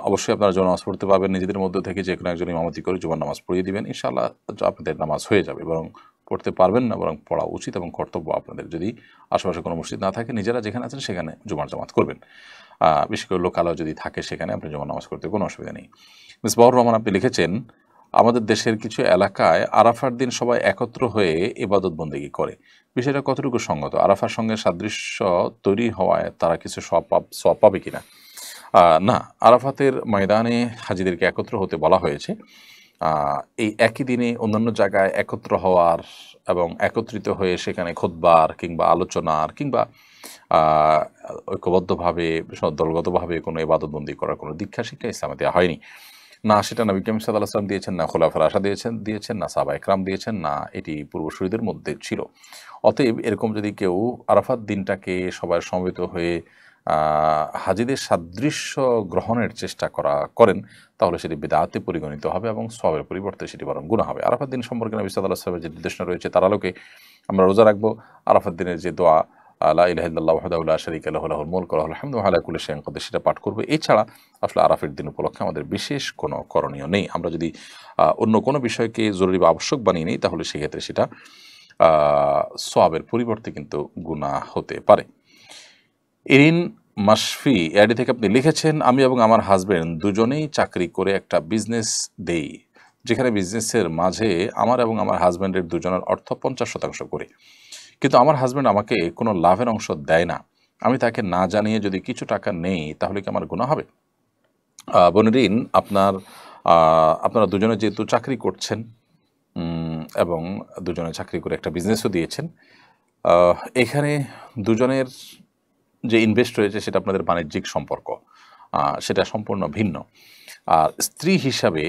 অবশ্যই আপনারা জুমার নামাজ পড়তে পারবেন, নিজেদের মধ্যে থেকে যে কোনো একজন ইমামতি করে জুমার নামাজ পড়িয়ে দিবেন, ইনশাআল্লাহ আপনাদের নামাজ হয়ে যাবে। বরং পড়তে পারবেন না, বরং পড়া উচিত এবং কর্তব্য আপনাদের। যদি আশেপাশে কোনো মসজিদ না থাকে, নিজেরা যেখানে আছেন সেখানে জুমার জামাত করবেন। বিশেষ করে লোকালয় যদি থাকে সেখানে আপনি জুমার নামাজ করতে কোনো অসুবিধা নেই। মিসবাহুর রহমান আপনি লিখেছেন, আমাদের দেশের কিছু এলাকায় আরাফার দিন সবাই একত্র হয়ে ইবাদত বন্দেগী করে, বিষয়টা কতটুকু সঙ্গত? আরাফার সঙ্গে সাদৃশ্য তৈরি হওয়ায় তারা কিছু সওয়াব পাবে কিনা? না, আরাফাতের ময়দানে হাজিদেরকে একত্র হতে বলা হয়েছে। এই একই দিনে অন্যান্য জায়গায় একত্র হওয়ার এবং একত্রিত হয়ে সেখানে খুতবার কিংবা আলোচনার কিংবা ঐক্যবদ্ধভাবে দলগতভাবে কোনো ইবাদতবন্দি করার কোনো দীক্ষা শিক্ষা ইসলামে দেওয়া হয়নি। না সেটা নবী করিম সাল্লাল্লাহু আলাইহি ওয়াসাল্লাম দিয়েছেন, না খোলাফায়ে রাশিদিন দিয়েছেন, না সাহাবা ইকরাম দিয়েছেন, না এটি পূর্বসূরীদের মধ্যে ছিল। অতএব এরকম যদি কেউ আরাফাত দিনটাকে সবাই সমবেত হয়ে হাজিদের সাদৃশ্য গ্রহণের চেষ্টা করেন, তাহলে সেটি বিদআতে পরিগণিত হবে এবং সওয়াবের পরিবর্তে সেটি বরং গুনাহ হবে। আরাফাত দিন সম্পর্কে নবী সাল্লাল্লাহু আলাইহি ওয়াসাল্লামের যে নির্দেশনা রয়েছে তার আলোকে আমরা রোজা রাখবো। আরাফাত দিনের যে দোয়া, লা ইলাহা ইল্লাল্লাহু ওয়াহদাহু লা শারীকা লাহু লাহুল মুলকু ওয়া লাহুল হামদু ওয়া আলা কুল্লি শাইইন কাদির, সেটা পাঠ করবে। এছাড়া আসলে আরাফাতের দিন উপলক্ষে আমাদের বিশেষ কোনো করণীয় নেই। আমরা যদি অন্য কোনো বিষয়কে জরুরি বা আবশ্যক বানিয়ে নিই, তাহলে সেক্ষেত্রে সেটা সোয়াবের পরিবর্তে কিন্তু গুনাহ হতে পারে। ইরিন মাশফি এআইডি থেকে আপনি লিখেছেন, আমি এবং আমার হাজবেন্ড দুজনেই চাকরি করে একটা বিজনেস দেই, যেখানে বিজনেসের মাঝে আমার এবং আমার হাজবেন্ডের দুজনের অর্থ 50% করি, কিন্তু আমার হাজবেন্ড আমাকে কোনো লাভের অংশ দেয় না। আমি তাকে না জানিয়ে যদি কিছু টাকা নেই তাহলে কি আমার গুনাহ হবে? বনিরিন, আপনারা দুজনে যেহেতু চাকরি করছেন এবং দুজনে চাকরি করে একটা বিজনেসও দিয়েছেন, এখানে দুজনের যে ইনভেস্ট রয়েছে সেটা আপনাদের বাণিজ্যিক সম্পর্ক, সেটা সম্পূর্ণ ভিন্ন। আর স্ত্রী হিসাবে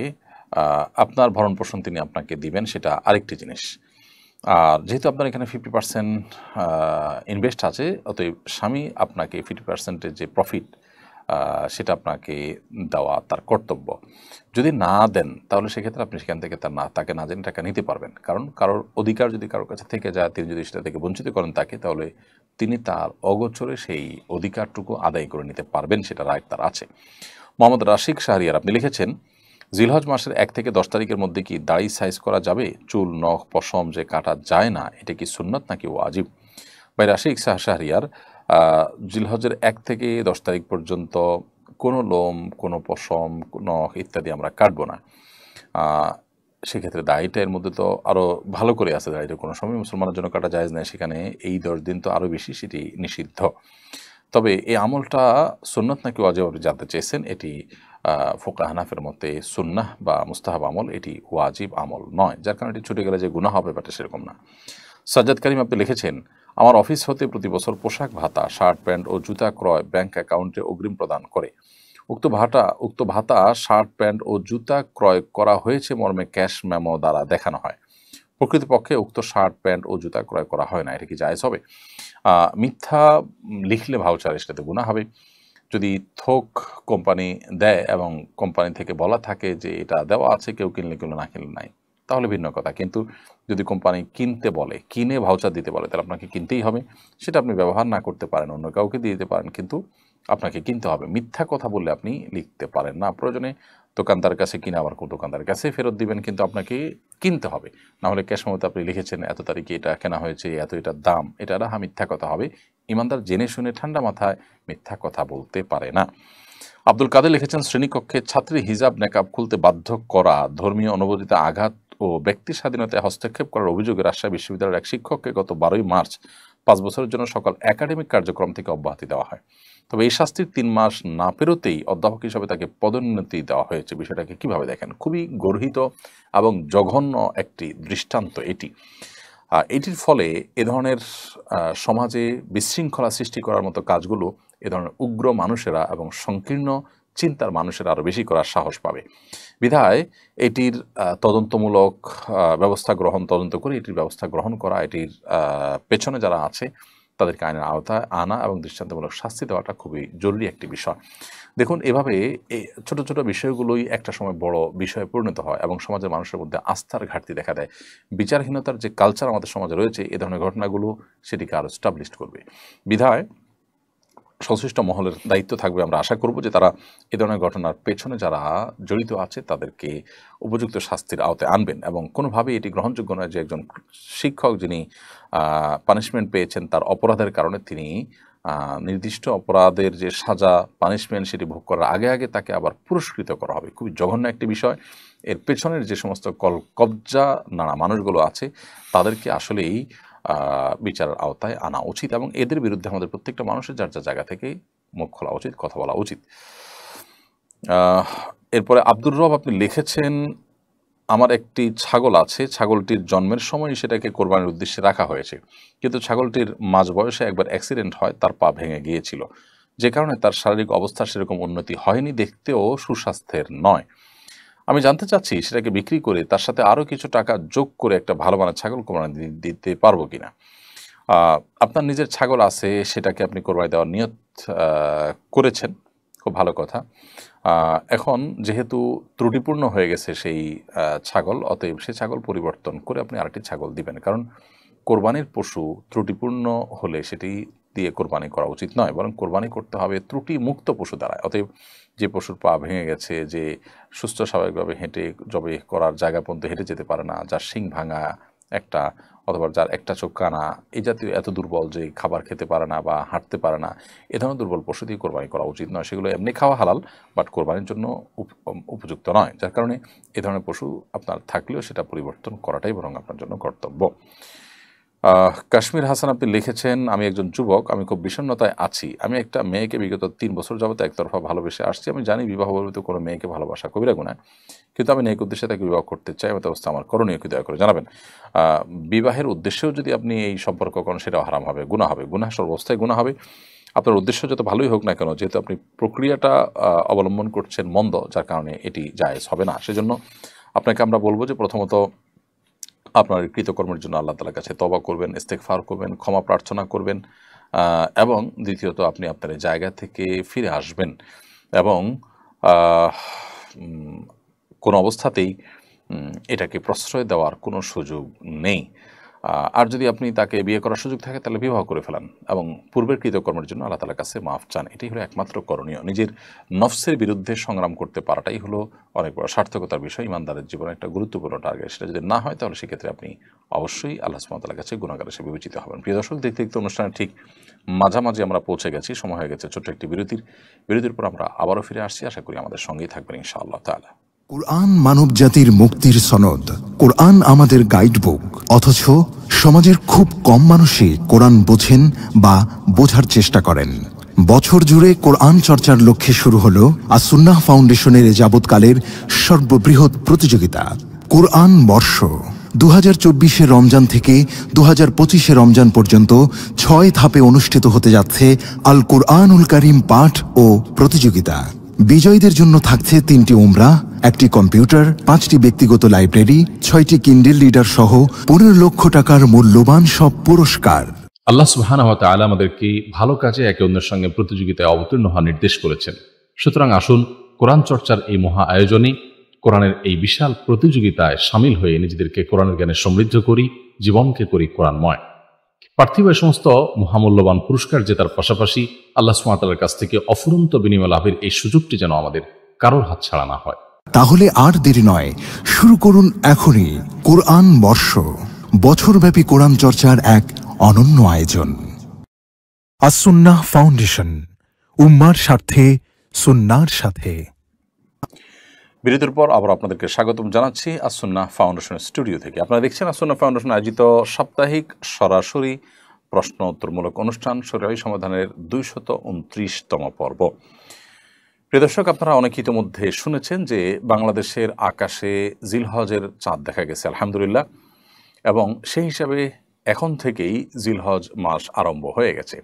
আপনার ভরণ পোষণ তিনি আপনাকে দিবেন, সেটা আরেকটি জিনিস। আর যেহেতু আপনার এখানে 50% ইনভেস্ট আছে, অতএব স্বামী আপনাকে 50%-এর যে প্রফিট সেটা আপনাকে দেওয়া তার কর্তব্য। যদি না দেন তাহলে সেক্ষেত্রে আপনি সেখান থেকে তাকে না জেনে টাকা নিতে পারবেন, কারণ কারোর অধিকার যদি কারোর কাছে থেকে যায়, তিনি যদি সেটা থেকে বঞ্চিত করেন তাকে, তাহলে তিনি তার অগোচরে সেই অধিকারটুকু আদায় করে নিতে পারবেন, সেটা রাইট তার আছে। মোহাম্মদ রাশিক শাহরিয়ার আপনি লিখেছেন, জিলহজ মাসের 1 থেকে 10 তারিখের মধ্যে কি দাড়ি সাইজ করা যাবে? চুল, নখ, পশম যে কাটা যায় না, এটা কি সুন্নত নাকি ওয়াজিব? ভাই রাশিক শাহরিয়ার, জিলহজের 1 থেকে 10 তারিখ পর্যন্ত কোনো লোম, কোনো পশম, নখ ইত্যাদি আমরা কাটবো না। সেক্ষেত্রে দাড়িটা এর মধ্যে তো আরও ভালো করে আছে, দাড়িটা কোনো সময় মুসলমানের জন্য কাটা জায়েজ নেই, সেখানে এই 10 দিন তো আরও বেশি সেটি নিষিদ্ধ। তবে এই আমলটা সুন্নত নাকি ওয়াজিব আপনি জানতে চেয়েছেন, এটি ফোকা হানাফের মতে সুন্নাহ বা মুস্তাহাব আমল, এটি ওয়াজিব আমল নয়, যার কারণে এটি ছুটে গেলে যে গুনাহ হবে ব্যাপারটা সেরকম না। সাজ্জাদ করিম আপনি লিখেছেন, আমার অফিস হতে প্রতি বছর পোশাক ভাতা, শার্ট প্যান্ট ও জুতা ক্রয় ব্যাংক অ্যাকাউন্টে অগ্রিম প্রদান করে। উক্ত ভাতা শার্ট প্যান্ট ও জুতা ক্রয় করা হয়েছে মর্মে ক্যাশ মেমো দ্বারা দেখানো হয়। প্রকৃতপক্ষে উক্ত শার্ট প্যান্ট ও জুতা ক্রয় করা হয় না, এটা কি জায়েজ হবে? মিথ্যা লিখলে ভাউচার, সেটাতে গুনাহ হবে। যদি থোক কোম্পানি দেয় এবং কোম্পানি থেকে বলা থাকে যে এটা দেওয়া আছে, কেউ কিনলে কিনলো, না কিনলে নাই, তাহলে ভিন্ন কথা। কিন্তু যদি কোম্পানি কিনতে বলে, কিনে ভাউচার দিতে বলে, তাহলে আপনাকে কিনতেই হবে। সেটা আপনি ব্যবহার না করতে পারেন, অন্য কাউকে দিয়ে দিতে পারেন, কিন্তু আপনাকে কিনতে হবে। মিথ্যা কথা বললে আপনি লিখতে পারেন না। প্রয়োজনে দোকানদার কাছে কিনে আবার দোকানদারের কাছে ফেরত দিবেন, কিন্তু আপনাকে কিনতে হবে। না হলে ক্যাশ মেমোতে আপনি লিখেছেন এত তারিখে এটা কেনা হয়েছে, এত এটার দাম, এটা রাহা মিথ্যা কথা হবে। ইমানদার জেনে শুনে ঠান্ডা মাথায় মিথ্যা কথা বলতে পারে না। আব্দুল কাদের লিখেছেন, শ্রেণীকক্ষে ছাত্রী হিজাব নেকাব খুলতে বাধ্য করা, ধর্মীয় অনুভূতিতে আঘাত ও ব্যক্তি স্বাধীনতায় হস্তক্ষেপ করার অভিযোগে রাজশাহী বিশ্ববিদ্যালয়ের এক শিক্ষককে গত 12 মার্চ 5 বছরের জন্য সকল একাডেমিক কার্যক্রম থেকে অব্যাহতি দেওয়া হয়। তবে এই শাস্তির 3 মাস না পেরোতেই অধ্যাপক হিসাবে তাকে পদোন্নতি দেওয়া হয়েছে। বিষয়টাকে কিভাবে দেখেন? খুবই গর্হিত এবং জঘন্য একটি দৃষ্টান্ত এটি। এটির ফলে এ ধরনের সমাজে বিশৃঙ্খলা সৃষ্টি করার মতো কাজগুলো এ ধরনের উগ্র মানুষেরা এবং সংকীর্ণ চিন্তার মানুষেরা আরও বেশি করার সাহস পাবে। বিধায় এটির তদন্তমূলক তদন্ত করে এটির ব্যবস্থা গ্রহণ করা, এটির পেছনে যারা আছে তাদেরকে আইনের আওতায় আনা এবং দৃষ্টান্তমূলক শাস্তি দেওয়াটা খুবই জরুরি একটি বিষয়। দেখুন, এভাবে এই ছোট ছোট বিষয়গুলোই একটা সময় বড় বিষয়ে পরিণত হয় এবং সমাজের মানুষের মধ্যে আস্থার ঘাটতি দেখা দেয়। বিচারহীনতার যে কালচার আমাদের সমাজে রয়েছে, এ ধরনের ঘটনাগুলো সেটিকে আরও স্টাবলিশ করবে। বিধায় সংশ্লিষ্ট মহলের দায়িত্ব থাকবে, আমরা আশা করব যে তারা এ ধরনের ঘটনার পেছনে যারা জড়িত আছে তাদেরকে উপযুক্ত শাস্তির আওতায় আনবেন। এবং কোনোভাবেই এটি গ্রহণযোগ্য নয় যে একজন শিক্ষক যিনি পানিশমেন্ট পেয়েছেন তার অপরাধের কারণে তিনি নির্দিষ্ট অপরাধের যে সাজা পানিশমেন্ট সেটি ভোগ করার আগে আগে তাকে আবার পুরস্কৃত করা হবে। খুবই জঘন্য একটি বিষয়। এর পেছনের যে সমস্ত কবজা নানা মানুষগুলো আছে তাদেরকে আসলেই বিচারের আওতায় আনা উচিত এবং এদের বিরুদ্ধে আমাদের প্রত্যেকটা মানুষের যার যার জায়গা থেকে মুখ খোলা উচিত, কথা বলা উচিত। এরপরে আব্দুর রব আপনি লিখেছেন, আমার একটি ছাগল আছে, ছাগলটির জন্মের সময় সেটাকে কোরবানির উদ্দেশ্যে রাখা হয়েছে, কিন্তু ছাগলটির মাঝ বয়সে একবার অ্যাক্সিডেন্ট হয়, তার পা ভেঙে গিয়েছিল, যে কারণে তার শারীরিক অবস্থা সেরকম উন্নতি হয়নি, দেখতেও সুস্বাস্থ্যের নয়। আমি জানতে চাচ্ছি সেটাকে বিক্রি করে তার সাথে আরও কিছু টাকা যোগ করে একটা ভালো মানের ছাগল কোরবানি দিতে পারবো কিনা? আপনার নিজের ছাগল আছে, সেটাকে আপনি কোরবানি দেওয়ার নিয়ত করেছেন, খুব ভালো কথা। এখন যেহেতু ত্রুটিপূর্ণ হয়ে গেছে সেই ছাগল, অতএব সে ছাগল পরিবর্তন করে আপনি আরেকটি ছাগল দিবেন, কারণ কোরবানির পশু ত্রুটিপূর্ণ হলে সেটি দিয়ে কোরবানি করা উচিত নয়, বরং কোরবানি করতে হবে ত্রুটি মুক্ত পশু দ্বারা। অতএব যে পশুর পা ভেঙে গেছে, যে সুস্থ স্বাভাবিকভাবে হেঁটে জবে করার জায়গা পর্যন্ত হেঁটে যেতে পারে না, যার শিং ভাঙা, একটা, অথবা যার একটা চোখ কানা, এই জাতীয় এত দুর্বল যে খাবার খেতে পারে না বা হাঁটতে পারে না, এ ধরনের দুর্বল পশু দিয়ে কোরবানি করা উচিত নয়। সেগুলো এমনি খাওয়া হালাল, বাট কোরবানির জন্য উপযুক্ত নয়। যার কারণে এ ধরনের পশু আপনার থাকলেও সেটা পরিবর্তন করাটাই বরং আপনার জন্য কর্তব্য। কাশ্মীর হাসান আপনি লিখেছেন, আমি একজন যুবক, আমি খুব বিষণ্ণতায় আছি। আমি একটা মেয়েকে বিগত 3 বছর যাবত একতরফা ভালোবেসে আসছি। আমি জানি বিবাহ বহির্ভূত কোনো মেয়েকে ভালোবাসা কবিরা গুনাহ, কিন্তু আমি নেক উদ্দেশ্যে তাকে বিবাহ করতে চাই। এমত অবস্থা আমার করণীয় কি দয়া করে জানাবেন। বিবাহের উদ্দেশ্যেও যদি আপনি এই সম্পর্ক করেন সেটাও হারাম হবে, গুনাহ হবে, গুনাহ সর্বাবস্থায় গুনাহ হবে। আপনার উদ্দেশ্য যত ভালোই হোক না কেন, যেহেতু আপনি প্রক্রিয়াটা অবলম্বন করছেন মন্দ, যার কারণে এটি জায়েজ হবে না। সেজন্য আপনাকে আমরা বলবো যে প্রথমত আপনার কৃতকর্মের জন্য আল্লাহ তাআলার কাছে তওবা করবেন, ইস্তেগফার করবেন, ক্ষমা প্রার্থনা করবেন, এবং দ্বিতীয়ত আপনি আপনার এই জায়গা থেকে ফিরে আসবেন এবং কোনো অবস্থাতেই এটাকে প্রশ্রয় দেওয়ার কোনো সুযোগ নেই। আর যদি আপনি তাকে বিয়ে করার সুযোগ থাকে তাহলে বিবাহ করে ফেলান এবং পূর্বের কৃতকর্মের জন্য আল্লাহ তাআলার কাছে মাফ চান। এটাই হলো একমাত্র করণীয়। নিজের নফসের বিরুদ্ধে সংগ্রাম করতে পারাটাই হলো অনেক বড় সার্থকতার বিষয়, ইমানদারের জীবনে একটা গুরুত্বপূর্ণ টার্গেট। সেটা যদি না হয় তাহলে সেক্ষেত্রে আপনি অবশ্যই আল্লাহ সুবহানাহু ওয়া তাআলার কাছে গুনাহগার হিসেবে বিবেচিত হবেন। প্রিয় দর্শক, দেখতে দেখতে অনুষ্ঠানের ঠিক মাঝামাঝি আমরা পৌঁছে গেছি, সময় হয়ে গেছে ছোট্ট একটি বিরতির পর আমরা আবারও ফিরে আসছি। আশা করি আমাদের সঙ্গেই থাকবেন ইনশাআল্লাহ তাআলা। কোরআন মানব জাতির মুক্তির সনদ, কোরআন আমাদের গাইডবুক। অথচ সমাজের খুব কম মানুষই কোরআন বোঝেন বা বোঝার চেষ্টা করেন। বছর জুড়ে কোরআন চর্চার লক্ষ্যে শুরু হলো আস-সুন্নাহ ফাউন্ডেশনের যাবৎকালের সর্ববৃহৎ প্রতিযোগিতা কোরআন বর্ষ। 2024 রমজান থেকে 2025 রমজান পর্যন্ত 6 ধাপে অনুষ্ঠিত হতে যাচ্ছে আল কুরআনুল কারীম পাঠ ও প্রতিযোগিতা। বিজয়ীদের জন্য থাকছে 3টি উমরাহ, 1টি কম্পিউটার, 5টি ব্যক্তিগত লাইব্রেরি, 6টি কিন্ডেল রিডার সহ 15 লক্ষ টাকার মূল্যবান সব পুরস্কার। আল্লাহ সুবহানাহু ওয়া তাআলা আমাদেরকে ভালো কাজে একে অন্যের সঙ্গে প্রতিযোগিতায় অবতীর্ণ হওয়ার নির্দেশ করেছেন। সুতরাং আসুন কোরআন চর্চার এই মহা আয়োজনে, কোরআনের এই বিশাল প্রতিযোগিতায় সামিল হয়ে নিজেদেরকে কোরআনের জ্ঞানে সমৃদ্ধ করি, জীবনকে করি কোরআনময়। পার্থিব সমস্ত মহামূল্যবান পুরস্কার জেতার পাশাপাশি আল্লাহ সুবহানাহু ওয়া তাআলার কাছ থেকে অফুরন্ত বিনিময় লাভের এই সুযোগটি যেন আমাদের কারোর হাতছাড়া না হয়। তাহলে আর দেরি নয়, শুরু করুন এখনই কোরআন বর্ষ, বছরব্যাপী কোরআন চর্চার এক অনন্য আয়োজন। আস-সুন্নাহ ফাউন্ডেশন, উম্মার স্বার্থে, সুন্নাহর সাথে। বিরতির পর আবার আপনাদেরকে স্বাগতম জানাচ্ছি আস-সুন্নাহ ফাউন্ডেশনের স্টুডিও থেকে। আপনারা দেখছেন আস-সুন্নাহ ফাউন্ডেশন আয়োজিত সাপ্তাহিক সরাসরি প্রশ্ন উত্তরমূলক অনুষ্ঠান শরীয়ী সমাধানের 229তম পর্ব। প্রিয় দর্শক, আপনারা অনেক ইতিমধ্যে শুনেছেন যে বাংলাদেশের আকাশে জিলহজের চাঁদ দেখা গেছে আলহামদুলিল্লাহ, এবং সেই হিসাবে এখন থেকেই জিলহজ মাস আরম্ভ হয়ে গেছে।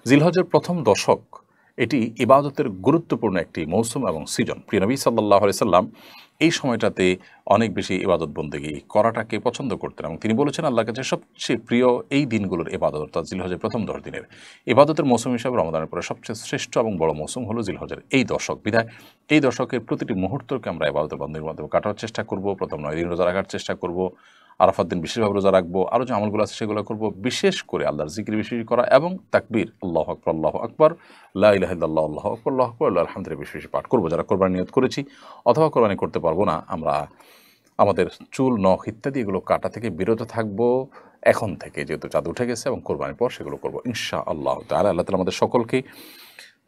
জিলহজের প্রথম দশক এটি ইবাদতের গুরুত্বপূর্ণ একটি মৌসুম এবং সিজন। প্রিয় নবী সাল্লাল্লাহু আলাইহি সাল্লাম এই সময়টাতে অনেক বেশি ইবাদত বন্দেগী করাটাকে পছন্দ করতেন এবং তিনি বলেছেন আল্লাহর কাছে সবচেয়ে প্রিয় এই দিনগুলোর ইবাদত, অর্থাৎ জিলহজের প্রথম 10 দিনের ইবাদতের মৌসুম হিসাবে রমজানের পরে সবচেয়ে শ্রেষ্ঠ এবং বড় মৌসুম হলো জিলহজের এই দশক। বিধায় এই দশকের প্রতিটি মুহূর্তকে আমরা ইবাদতের বন্দেগীর মাধ্যমে কাটানোর চেষ্টা করব। প্রথম 9 দিন রোজা রাখার চেষ্টা করব, আরাফাত দিন বিশেষভাবে রোজা রাখবো, আরও যে আমলগুলো আছে সেগুলো করবো, বিশেষ করে আল্লাহর জিকির বেশি করা এবং তাকবীর আল্লাহু আকবার, লা ইলাহা ইল্লাল্লাহ, আল্লাহু আকবার, আলহামদুলিল্লাহ বেশি বেশি পাঠ করবো। যারা কোরবানি নিয়ত করেছি অথবা কোরবানি করতে পারবো না, আমরা আমাদের চুল, নখ ইত্যাদি এগুলো কাটা থেকে বিরত থাকবো এখন থেকে, যেহেতু চাঁদ উঠে গেছে, এবং কোরবানির পর সেগুলো করবো ইনশাআল্লাহ তাআলা। আল্লাহ তাআলা আমাদের সকলকে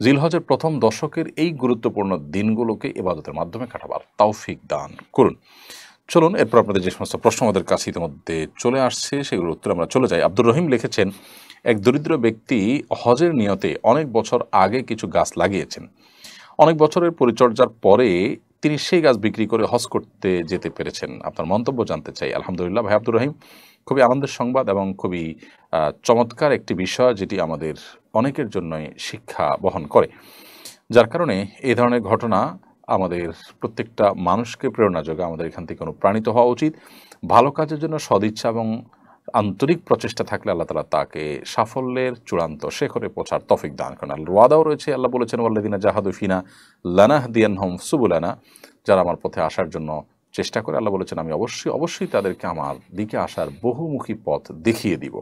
জিলহজের প্রথম দশকের এই গুরুত্বপূর্ণ দিনগুলোকে ইবাদতের মাধ্যমে কাটাবার তৌফিক দান করুন। চলুন এরপর আপনাদের যে সমস্ত প্রশ্ন আমাদের কাছে ইতিমধ্যে চলে আসছে সেগুলোর উত্তরে আমরা চলে যাই। আব্দুর রহিম লিখেছেন, এক দরিদ্র ব্যক্তি হজের নিয়তে অনেক বছর আগে কিছু গাছ লাগিয়েছেন। অনেক বছরের পরিচর্যার পরে তিনি সেই গাছ বিক্রি করে হজ করতে যেতে পেরেছেন। আপনার মন্তব্য জানতে চাই। আলহামদুলিল্লাহ ভাই আব্দুর রহিম, খুবই আনন্দের সংবাদ এবং খুবই চমৎকার একটি বিষয়, যেটি আমাদের অনেকের জন্যই শিক্ষা বহন করে, যার কারণে এই ধরনের ঘটনা আমাদের প্রত্যেকটা মানুষকে প্রেরণা যোগায়। আমাদের এখান থেকে অনুপ্রাণিত হওয়া উচিত। ভালো কাজের জন্য সদিচ্ছা এবং আন্তরিক প্রচেষ্টা থাকলে আল্লাহ তাআলা তাকে সাফল্যের চূড়ান্ত শিখরে পৌঁছার তৌফিক দান করেন। আল্লাহর ওয়াদাও রয়েছে, আল্লাহ বলেছেন ওয়াল্লাযিনা জাহাদু ফিনা লানাহদিয়ানহুম সুবুলানা, যারা আমার পথে আসার জন্য চেষ্টা করে, আল্লাহ বলেছেন আমি অবশ্যই তাদেরকে আমার দিকে আসার বহুমুখী পথ দেখিয়ে দিব।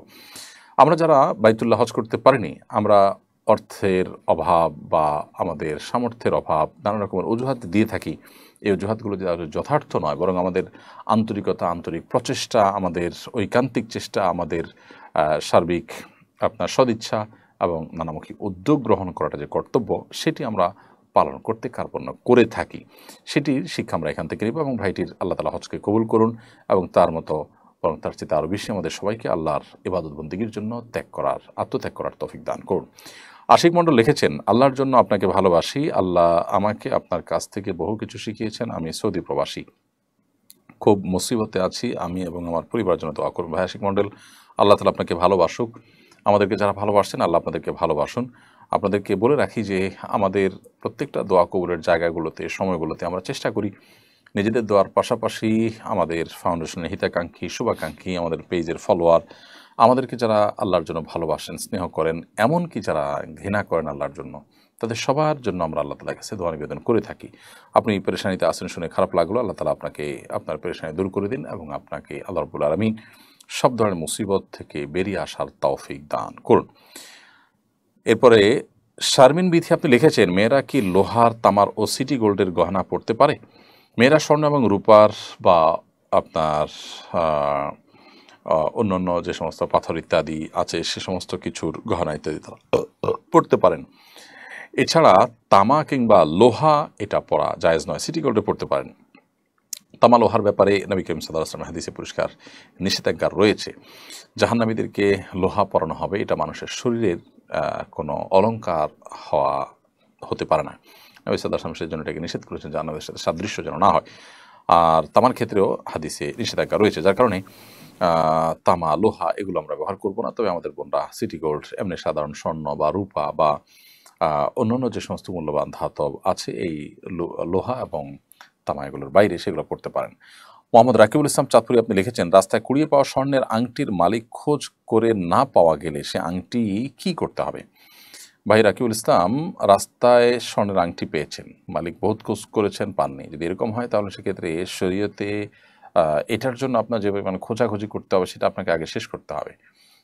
আমরা যারা বাইতুল্লাহ হজ করতে পারিনি, আমরা অর্থের অভাব বা আমাদের সামর্থ্যের অভাব নানা রকমের অজুহাত দিয়ে থাকি, এই অজুহাতগুলো যে যথার্থ নয়, বরং আমাদের আন্তরিকতা, আন্তরিক প্রচেষ্টা, আমাদের ঐকান্তিক চেষ্টা, আমাদের সার্বিক আপনার সদিচ্ছা এবং নানামুখী উদ্যোগ গ্রহণ করাটা যে কর্তব্য, সেটি আমরা পালন করতে কার্পণ্য করে থাকি। সেটির শিক্ষা আমরা এখান থেকে নেব এবং ভাইটির আল্লাহ তাআলা হজকে কবুল করুন এবং তার মতো বরং তার চেয়ে আরও বেশি আমাদের সবাইকে আল্লাহর ইবাদত বন্দেগীর জন্য আত্মত্যাগ করার তৌফিক দান করুন। আশিক মণ্ডল লিখেছেন, আল্লাহর জন্য আপনাকে ভালোবাসি, আল্লাহ আমাকে আপনার কাছ থেকে বহু কিছু শিখিয়েছেন। আমি সৌদি প্রবাসী, খুব মুসিবতে আছি, আমি এবং আমার পরিবারের জন্য দোয়া করুন। ভাই আশিক মণ্ডল, আল্লাহ তাআলা আপনাকে ভালোবাসুক, আমাদেরকে যারা ভালোবাসেন আল্লাহ আপনাদেরকে ভালোবাসুন। আপনাদেরকে বলে রাখি যে আমাদের প্রত্যেকটা দোয়া কবুলের জায়গাগুলোতে, সময়গুলোতে আমরা চেষ্টা করি নিজেদের দোয়ার পাশাপাশি আমাদের ফাউন্ডেশনের হিতাকাঙ্ক্ষী, শুভাকাঙ্ক্ষী, আমাদের পেজের ফলোয়ার, আমাদেরকে যারা আল্লাহর জন্য ভালোবাসেন, স্নেহ করেন, এমনকি যারা ঘৃণা করেন আল্লাহর জন্য, তাদের সবার জন্য আমরা আল্লাহ তাআলার কাছে দোয়া নিবেদন করে থাকি। আপনি পেরেশানিতে আছেন শুনে খারাপ লাগলো, আল্লাহ তাআলা আপনাকে আপনার পেরেশানি দূর করে দিন এবং আপনাকে আল্লাহ রাব্বুল আলামিন সব ধরনের মুসিবত থেকে বেরিয়ে আসার তৌফিক দান করুন। এরপরে শারমিন বিথি আপনি লিখেছেন, মেয়েরা কি লোহার, তামার ও সিটি গোল্ডের গহনা পরতে পারে? মেয়েরা স্বর্ণ এবং রূপার বা আপনার অন্যান্য যে সমস্ত পাথর ইত্যাদি আছে সে সমস্ত কিছুর গহনা ইত্যাদি তারা পড়তে পারেন। এছাড়া তামা কিংবা লোহা এটা পরা জায়েজ নয়, সিটি গোল্ডে পড়তে পারেন। তামা লোহার ব্যাপারে নবী করিম সাল্লাল্লাহু আলাইহি ওয়াসাল্লাম হাদিসে পরিষ্কার নিষেধাজ্ঞা রয়েছে। জাহান্নামীদেরকে লোহা পরানো হবে, এটা মানুষের শরীরের কোনো অলংকার হতে পারে না। নবী সাল্লাল্লাহু আলাইহি ওয়াসাল্লাম সেই জন্য এটাকে নিষেধ করেছেন, জাহান্নামের সাথে সাদৃশ্য যেন না হয়। আর তামার ক্ষেত্রেও হাদিসে নিষেধাজ্ঞা রয়েছে, যার কারণে তামা, লোহা এগুলো আমরা ব্যবহার করব না। তবে আমাদের বোনরা সিটি গোল্ড, এমনি সাধারণ স্বর্ণ বা রূপা বা অন্যান্য যে সমস্ত মূল্যবান ধাতব আছে এই লোহা এবং তামা এগুলোর বাইরে সেগুলো পড়তে পারেন। মোহাম্মদ রাকিবুল ইসলাম চাঁদপুরি আপনি লিখেছেন, রাস্তায় কুড়িয়ে পাওয়া স্বর্ণের আংটির মালিক খোঁজ করে না পাওয়া গেলে সে আংটি কি করতে হবে? ভাই রাকিবুল ইসলাম, রাস্তায় স্বর্ণের আংটি পেয়েছেন, মালিক বহুত খোঁজ করেছেন, পাননি। যদি এরকম হয় তাহলে সেক্ষেত্রে শরীয়তে এটার জন্য আপনার যে পরিমাণ খোঁজাখুঁজি করতে হবে সেটা আপনাকে আগে শেষ করতে হবে।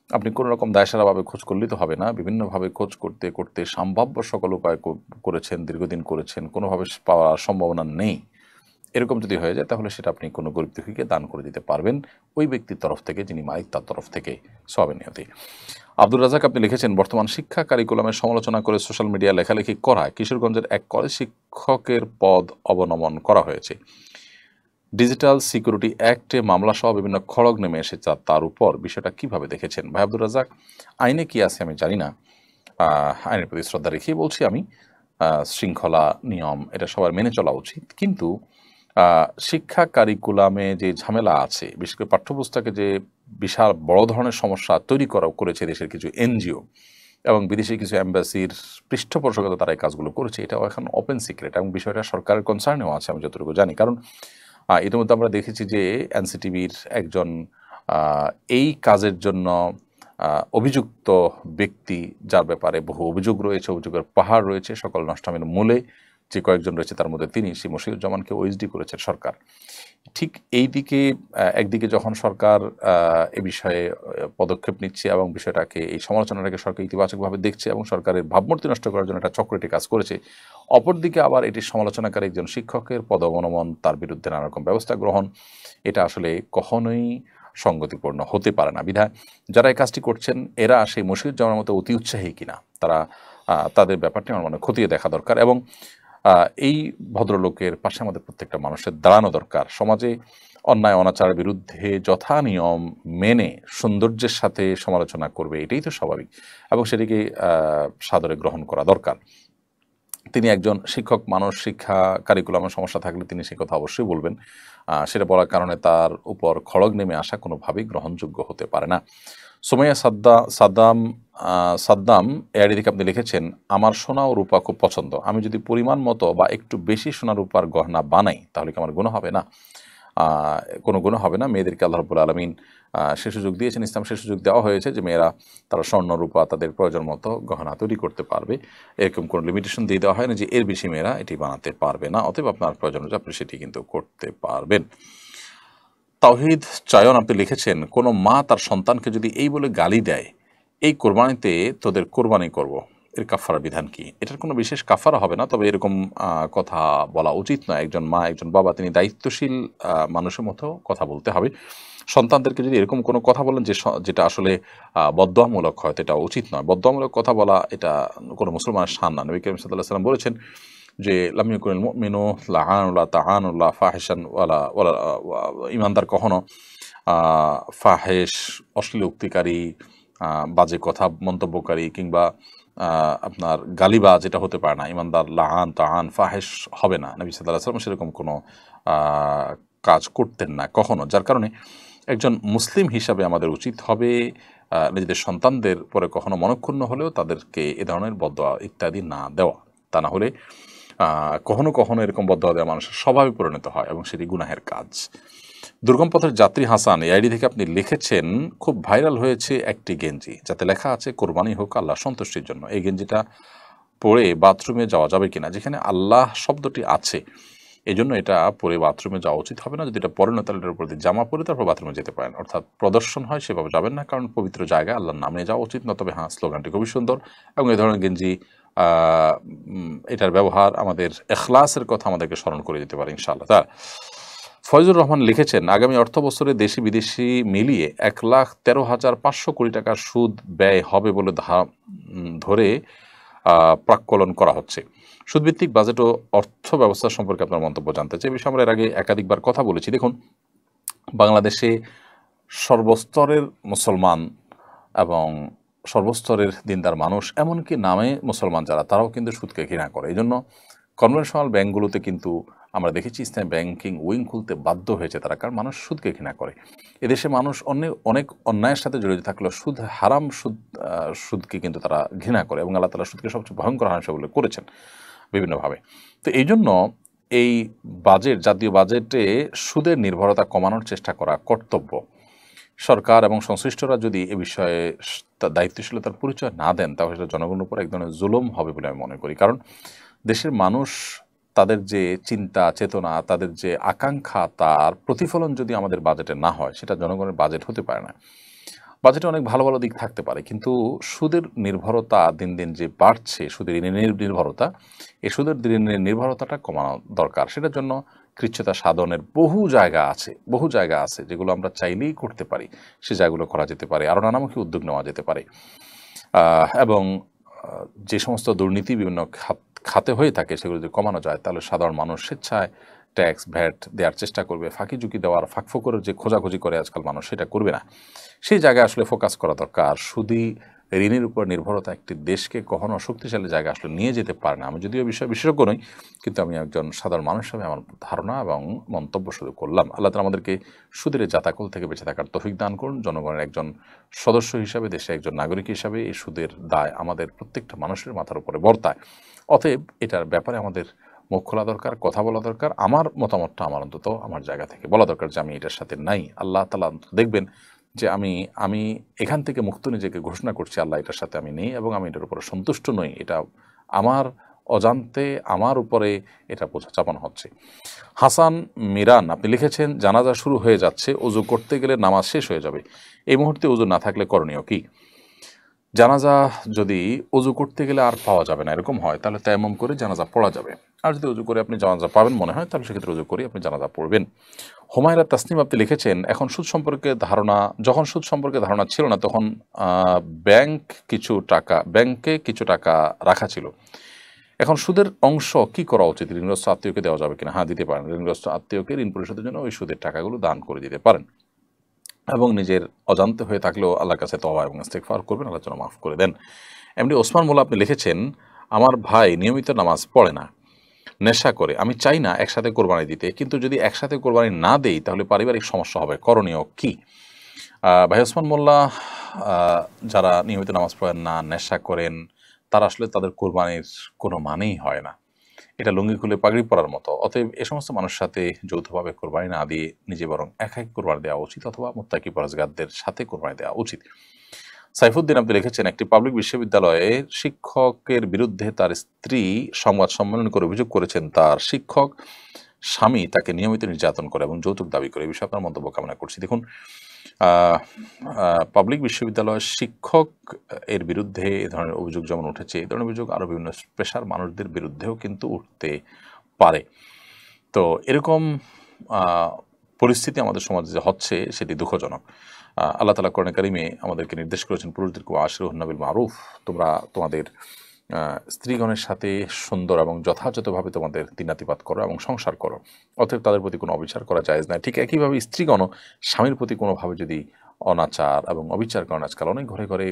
আপনি কোনো রকম দায়সারাভাবে খোঁজ করলেই তো হবে না, বিভিন্নভাবে খোঁজ করতে করতে সম্ভাব্য সকল উপায় করেছেন, দীর্ঘদিন করেছেন, কোনোভাবে পাওয়ার সম্ভাবনা নেই। এরকম যদি হয়ে যায় তাহলে সেটা আপনি কোনো গরিব দুঃখীকে দান করে দিতে পারবেন, ওই ব্যক্তির তরফ থেকে যিনি মালিক তার তরফ থেকে, সওয়াবের নিয়তে। আব্দুর রাজাক আপনি লিখেছেন, বর্তমান শিক্ষা কারিকুলামের সমালোচনা করে সোশ্যাল মিডিয়া লেখালেখি করায় কিশোরগঞ্জের এক কলেজ শিক্ষকের পদ অবনমন করা হয়েছে। ডিজিটাল সিকিউরিটি অ্যাক্টে মামলা সহ বিভিন্ন খড়গ নেমে এসেছে তার উপর, বিষয়টা কিভাবে দেখেছেন? ভাই আব্দুর রাজাক, আইনে কি আছে আমি জানি না, আইনের প্রতি শ্রদ্ধা রেখেই বলছি আমি, শৃঙ্খলা, নিয়ম এটা সবার মেনে চলা উচিত। কিন্তু শিক্ষা কারিকুলামে যে ঝামেলা আছে, বিশেষ করে পাঠ্যপুস্তকে যে বিশাল বড় ধরনের সমস্যা তৈরি করেছে দেশের কিছু এনজিও এবং বিদেশি কিছু অ্যাম্বাসির পৃষ্ঠপোষকতা তারা এই কাজগুলো করেছে, এটাও এখন ওপেন সিক্রেট এবং বিষয়টা সরকারের কনসার্নেও আছে আমি যতটুকু জানি। কারণ ইতিমধ্যে আমরা দেখেছি যে এনসিটিভির একজন এই কাজের জন্য অভিযুক্ত ব্যক্তি, যার ব্যাপারে বহু অভিযোগ রয়েছে, অভিযোগের পাহাড় রয়েছে, সকল নষ্টামের মূলে যে কয়েকজন রয়েছে তার মধ্যে তিনি, সেই মশিউজ্জামানকে ওএসডি করেছে সরকার। ঠিক এই দিকে একদিকে যখন সরকার এ বিষয়ে পদক্ষেপ নিচ্ছে এবং বিষয়টাকে, এই সমালোচনাটাকে সরকার ইতিবাচকভাবে দেখছে এবং সরকারের ভাবমূর্তি নষ্ট করার জন্য একটা চক্রটি কাজ করেছে, অপরদিকে আবার এটি সমালোচনাকারী একজন শিক্ষকের পদ অবনমন, তার বিরুদ্ধে নানা রকম ব্যবস্থা গ্রহণ, এটা আসলে কখনোই সঙ্গতিপূর্ণ হতে পারে না। বিধায় যারা এই কাজটি করছেন এরা সেই মশিউজ্জামানের মতো অতি উৎসাহী কিনা তারা তাদের ব্যাপারটি আমার মনে খতিয়ে দেখা দরকার এবং এই ভদ্রলোকের পাশে আমাদের প্রত্যেকটা মানুষের দাঁড়ানো দরকার। সমাজে অন্যায় অনাচারের বিরুদ্ধে যথা নিয়ম মেনে সৌন্দর্যের সাথে সমালোচনা করবে, এটাই তো স্বাভাবিক এবং সেটিকে সাদরে গ্রহণ করা দরকার। তিনি একজন শিক্ষক মানুষ, শিক্ষা কারিকুলামের সমস্যা থাকলে তিনি সে কথা অবশ্যই বলবেন, সেটা বলার কারণে তার উপর খড়গ নেমে আসা কোনোভাবেই গ্রহণযোগ্য হতে পারে না। সুমাইয়া সাদ্দাম এআইডি থেকে আপনি লিখেছেন, আমার সোনা ও রূপা খুব পছন্দ, আমি যদি পরিমাণ মতো বা একটু বেশি সোনা রূপার গহনা বানাই তাহলে কি আমার গুনাহ হবে না? কোনো গুনাহ হবে না। মেয়েদেরকে আল্লাহ রাব্বুল আলামিন সে সুযোগ দিয়েছেন, ইসলাম সে সুযোগ দেওয়া হয়েছে যে মেয়েরা তারা স্বর্ণ রূপা তাদের প্রয়োজন মতো গহনা তৈরি করতে পারবে, এরকম কোনো লিমিটেশন দিয়ে দেওয়া হয় না যে এর বেশি মেয়েরা এটি বানাতে পারবে না। অতএব আপনার প্রয়োজন হচ্ছে আপনি সেটি কিন্তু করতে পারবেন। তাওহিদ চায়ন আপনি লিখেছেন, কোনো মা তার সন্তানকে যদি এই বলে গালি দেয়, এই কোরবানিতে তোদের কোরবানি করব, এর কাফারা বিধান কি? এটার কোনো বিশেষ কাফারা হবে না, তবে এরকম কথা বলা উচিত নয়। একজন মা, একজন বাবা, তিনি দায়িত্বশীল মানুষের মতো কথা বলতে হবে। সন্তানদেরকে যদি এরকম কোনো কথা বলেন যেটা আসলে বদদোয়ামূলক হয়, তো এটা উচিত নয়। বদদোয়ামূলক কথা বলা এটা কোনো মুসলমানের শান না। নবী করিম সাল্লাল্লাহু আলাইহি ওয়াসাল্লাম বলেছেন যে লাম ইয়াকুনিল মুমিনু লাআনুল্লাহ তাআনুল্লাহ ফাহিশান ওয়ালা ওয়ালা ঈমানদার কখনো ফাহেশ, অশ্লীল উক্তিকারী, বাজে কথা মন্তব্যকারী কিংবা আপনার গালিবাজ যেটা হতে পারে না। ঈমানদার লাআন তাআন ফাহেশ হবে না। নবী সাল্লাল্লাহু আলাইহি ওয়াসাল্লাম সেরকম কোনো কাজ করতেন না কখনো। যার কারণে একজন মুসলিম হিসাবে আমাদের উচিত হবে নিজেদের সন্তানদের পরে কখনো মনক্ষুণ্ণ হলেও তাদেরকে এ ধরনের বদদোয়া ইত্যাদি না দেওয়া। তা না হলে কখনো কখনো এরকম বদদোয়া দেওয়া মানুষের স্বভাবে পরিণত হয় এবং সেটি গুনাহের কাজ। দুর্গম পথের যাত্রী হাসান এই আইডি থেকে আপনি লিখেছেন, খুব ভাইরাল হয়েছে একটি গেঞ্জি যাতে লেখা আছে কোরবানি হোক আল্লাহ সন্তুষ্টির জন্য। এই গেঞ্জিটা পরে বাথরুমে যাওয়া যাবে কিনা? যেখানে আল্লাহ শব্দটি আছে এই জন্য এটা পরে বাথরুমে যাওয়া উচিত হবে না। যদি এটা পরে না তাহলে এটার উপর দিয়ে জামা পরে তারপর বাথরুমে যেতে পারেন, অর্থাৎ প্রদর্শন হয় সেভাবে যাবেন না, কারণ পবিত্র জায়গায় আল্লাহর নামে যাওয়া উচিত না। তবে হ্যাঁ, স্লোগানটি খুবই সুন্দর এবং এই ধরনের গেঞ্জি এটার ব্যবহার আমাদের এখলাসের কথা আমাদেরকে স্মরণ করে দিতে পারে ইনশাআল্লাহ। তার ফয়জুর রহমান লিখেছেন, আগামী অর্থ বছরে দেশি বিদেশি মিলিয়ে 1,13,500 কোটি টাকার সুদ ব্যয় হবে বলে ধরে প্রাক্কলন করা হচ্ছে। সুদভিত্তিক বাজেট ও অর্থ ব্যবস্থা সম্পর্কে আপনার মন্তব্য জানতে চাই। বিষয়ে আমরা এর আগে একাধিকবার কথা বলেছি। দেখুন, বাংলাদেশে সর্বস্তরের মুসলমান এবং সর্বস্তরের দিনদার মানুষ, এমনকি নামে মুসলমান যারা, তারাও কিন্তু সুদকে ঘৃণা করে। এই জন্য কনভেনশনাল ব্যাঙ্কগুলোতে কিন্তু আমরা দেখেছি ইসলামী ব্যাংকিং উইং খুলতে বাধ্য হয়েছে তারা, কারণ মানুষ সুদকে ঘৃণা করে। এদেশে মানুষ অনেক অন্যায়ের সাথে জড়িত থাকলেও সুদ, হারাম সুদকে কিন্তু তারা ঘৃণা করে এবং আল্লাহ তাআলা সুদকে সবচেয়ে ভয়ঙ্কর হারাম বলে করেছেন বিভিন্নভাবে। তো এই জন্য এই জাতীয় বাজেটে সুদের নির্ভরতা কমানোর চেষ্টা করা কর্তব্য। সরকার এবং সংশ্লিষ্টরা যদি এ বিষয়ে দায়িত্বশীলতার পরিচয় না দেন তাহলে সেটা জনগণের উপর এক ধরনের জুলুম হবে বলে আমি মনে করি। কারণ দেশের মানুষ, তাদের যে চিন্তা চেতনা, তাদের যে আকাঙ্ক্ষা, তার প্রতিফলন যদি আমাদের বাজেটে না হয় সেটা জনগণের বাজেট হতে পারে না। বাজেটে অনেক ভালো ভালো দিক থাকতে পারে, কিন্তু সুদের নির্ভরতা দিন দিন যে বাড়ছে, সুদের নির্ভরতা, এই সুদের নির্ভরতাটা কমানো দরকার। সেটার জন্য কৃচ্ছতা সাধনের বহু জায়গা আছে যেগুলো আমরা চাইলেই করতে পারি। সে জায়গাগুলো করা যেতে পারে, আরও নানামুখী উদ্যোগ নেওয়া যেতে পারে। এবং যে সমস্ত দুর্নীতি বিভিন্ন খাতে হয়ে থাকে সেগুলো যদি কমানো যায় তাহলে সাধারণ মানুষ স্বেচ্ছায় ট্যাক্স ভ্যাট দেওয়ার চেষ্টা করবে। ফাঁকি ঝুঁকি দেওয়ার, ফাঁকফোকরের যে খোঁজাখুঁজি করে আজকাল মানুষ, সেটা করবে না। সেই জায়গায় আসলে ফোকাস করা দরকার। সুদী ঋণের উপর নির্ভরতা একটি দেশকে কখনো শক্তিশালী জায়গায় আসলে নিয়ে যেতে পারে না। আমি যদিও বিষয়ে বিশেষজ্ঞ নই, কিন্তু আমি একজন সাধারণ মানুষ হিসেবে আমার ধারণা এবং মন্তব্য শুরু করলাম। আল্লাহ তাআলা আমাদেরকে সুদের জাতাকল থেকে বেঁচে থাকার তৌফিক দান করুন। জনগণের একজন সদস্য হিসাবে, দেশে একজন নাগরিক হিসাবে এই সুদের দায় আমাদের প্রত্যেকটা মানুষের মাথার উপরে বর্তায়। অতএব এটার ব্যাপারে আমাদের মুখ খোলা দরকার, কথা বলা দরকার। আমার মতামতটা অন্তত আমার জায়গা থেকে বলা দরকার যে আমি এটার সাথে নাই। আল্লাহ তাআলা দেখবেন যে আমি এখান থেকে মুক্ত নিজেকে ঘোষণা করছি, আল্লাহ এটার সাথে আমি নেই এবং আমি এটার উপরে সন্তুষ্ট নই। এটা আমার অজান্তে আমার উপরে এটা বোঝা চাপানো হচ্ছে। হাসান মিরান আপনি লিখেছেন, জানাজা শুরু হয়ে যাচ্ছে, ওযু করতে গেলে নামাজ শেষ হয়ে যাবে, এই মুহূর্তে ওযু না থাকলে করণীয় কি? জানাজা যদি ওযু করতে গেলে আর পাওয়া যাবে না এরকম হয়, তাহলে তায়াম্মুম করে জানাজা পড়া যাবে। আর যদি ওযু করে আপনি জানাজা পাবেন মনে হয়, তাহলে সেক্ষেত্রে ওযু করে আপনি জানাজা পড়বেন। হুমায়রা তাসনিম আপনি লিখেছেন, যখন সুদ সম্পর্কে ধারণা ছিল না তখন ব্যাংকে কিছু টাকা রাখা ছিল। এখন সুদের অংশ কি করা উচিত? ঋণগ্রস্ত আত্মীয়কে দেওয়া যাবে কিনা? হ্যাঁ, দিতে পারেন। ঋণগ্রস্ত আত্মীয়কে ঋণ পরিশোধের জন্য ওই সুদের টাকাগুলো দান করে দিতে পারেন এবং নিজের অজান্তে হয়ে থাকলেও আল্লাহর কাছে তওবা এবং ইস্তেগফার করবেন, আল্লাহ যেন মাফ করে দেন। এমডি ওসমান মোল্লা আপনি লিখেছেন, আমার ভাই নিয়মিত নামাজ পড়ে না, নেশা করে। আমি চাই না একসাথে কোরবানি দিতে, কিন্তু যদি একসাথে কোরবানি না দেই তাহলে পারিবারিক সমস্যা হবে, করণীয় কি? ভাই ওসমান মোল্লা, যারা নিয়মিত নামাজ পড়েন না, নেশা করেন, তারা আসলে তাদের কোরবানির কোনো মানেই হয় না। এটা লুঙ্গি খুলে পাগড়ি পরার মতো। অতএব এ সমস্ত মানুষের সাথে যৌথভাবে কোরবানি না দিয়ে নিজে বরং একাই কোরবানি দেওয়া উচিত, অথবা মুত্তাকি পরহেজগারদের সাথে কোরবানি দেওয়া উচিত। সাইফুদ্দিন আপনি লিখেছেন, একটি পাবলিক বিশ্ববিদ্যালয়ে শিক্ষকের বিরুদ্ধে তার স্ত্রী সংবাদ সম্মেলন করে অভিযোগ করেছেন তার শিক্ষক স্বামী তাকে নিয়মিত নির্যাতন করে এবং যৌতুক দাবি করে। এই বিষয়ে আপনার মন্তব্য কামনা করছি। দেখুন, পাবলিক বিশ্ববিদ্যালয়ের শিক্ষক এর বিরুদ্ধে এ ধরনের অভিযোগ যেমন উঠেছে, এই ধরনের অভিযোগ আরও বিভিন্ন পেশার মানুষদের বিরুদ্ধেও কিন্তু উঠতে পারে। তো এরকম পরিস্থিতি আমাদের সমাজে যে হচ্ছে সেটি দুঃখজনক। আল্লাহ তাআলা কোরআনে কারিমে আমাদেরকে নির্দেশ করেছেন, পুরুষদেরকে আশিরুহুন্না বিল মারুফ, তোমরা তোমাদের স্ত্রীগণের সাথে সুন্দর এবং যথাযথভাবে তোমাদের দিনাতিপাত করো এবং সংসার করো, অতএব তাদের প্রতি কোনো অবিচার করা জায়েজ না। ঠিক একইভাবে স্ত্রীগণও স্বামীর প্রতি কোনোভাবে যদি অনাচার এবং অবিচার করেন, আজকাল অনেক ঘরে ঘরে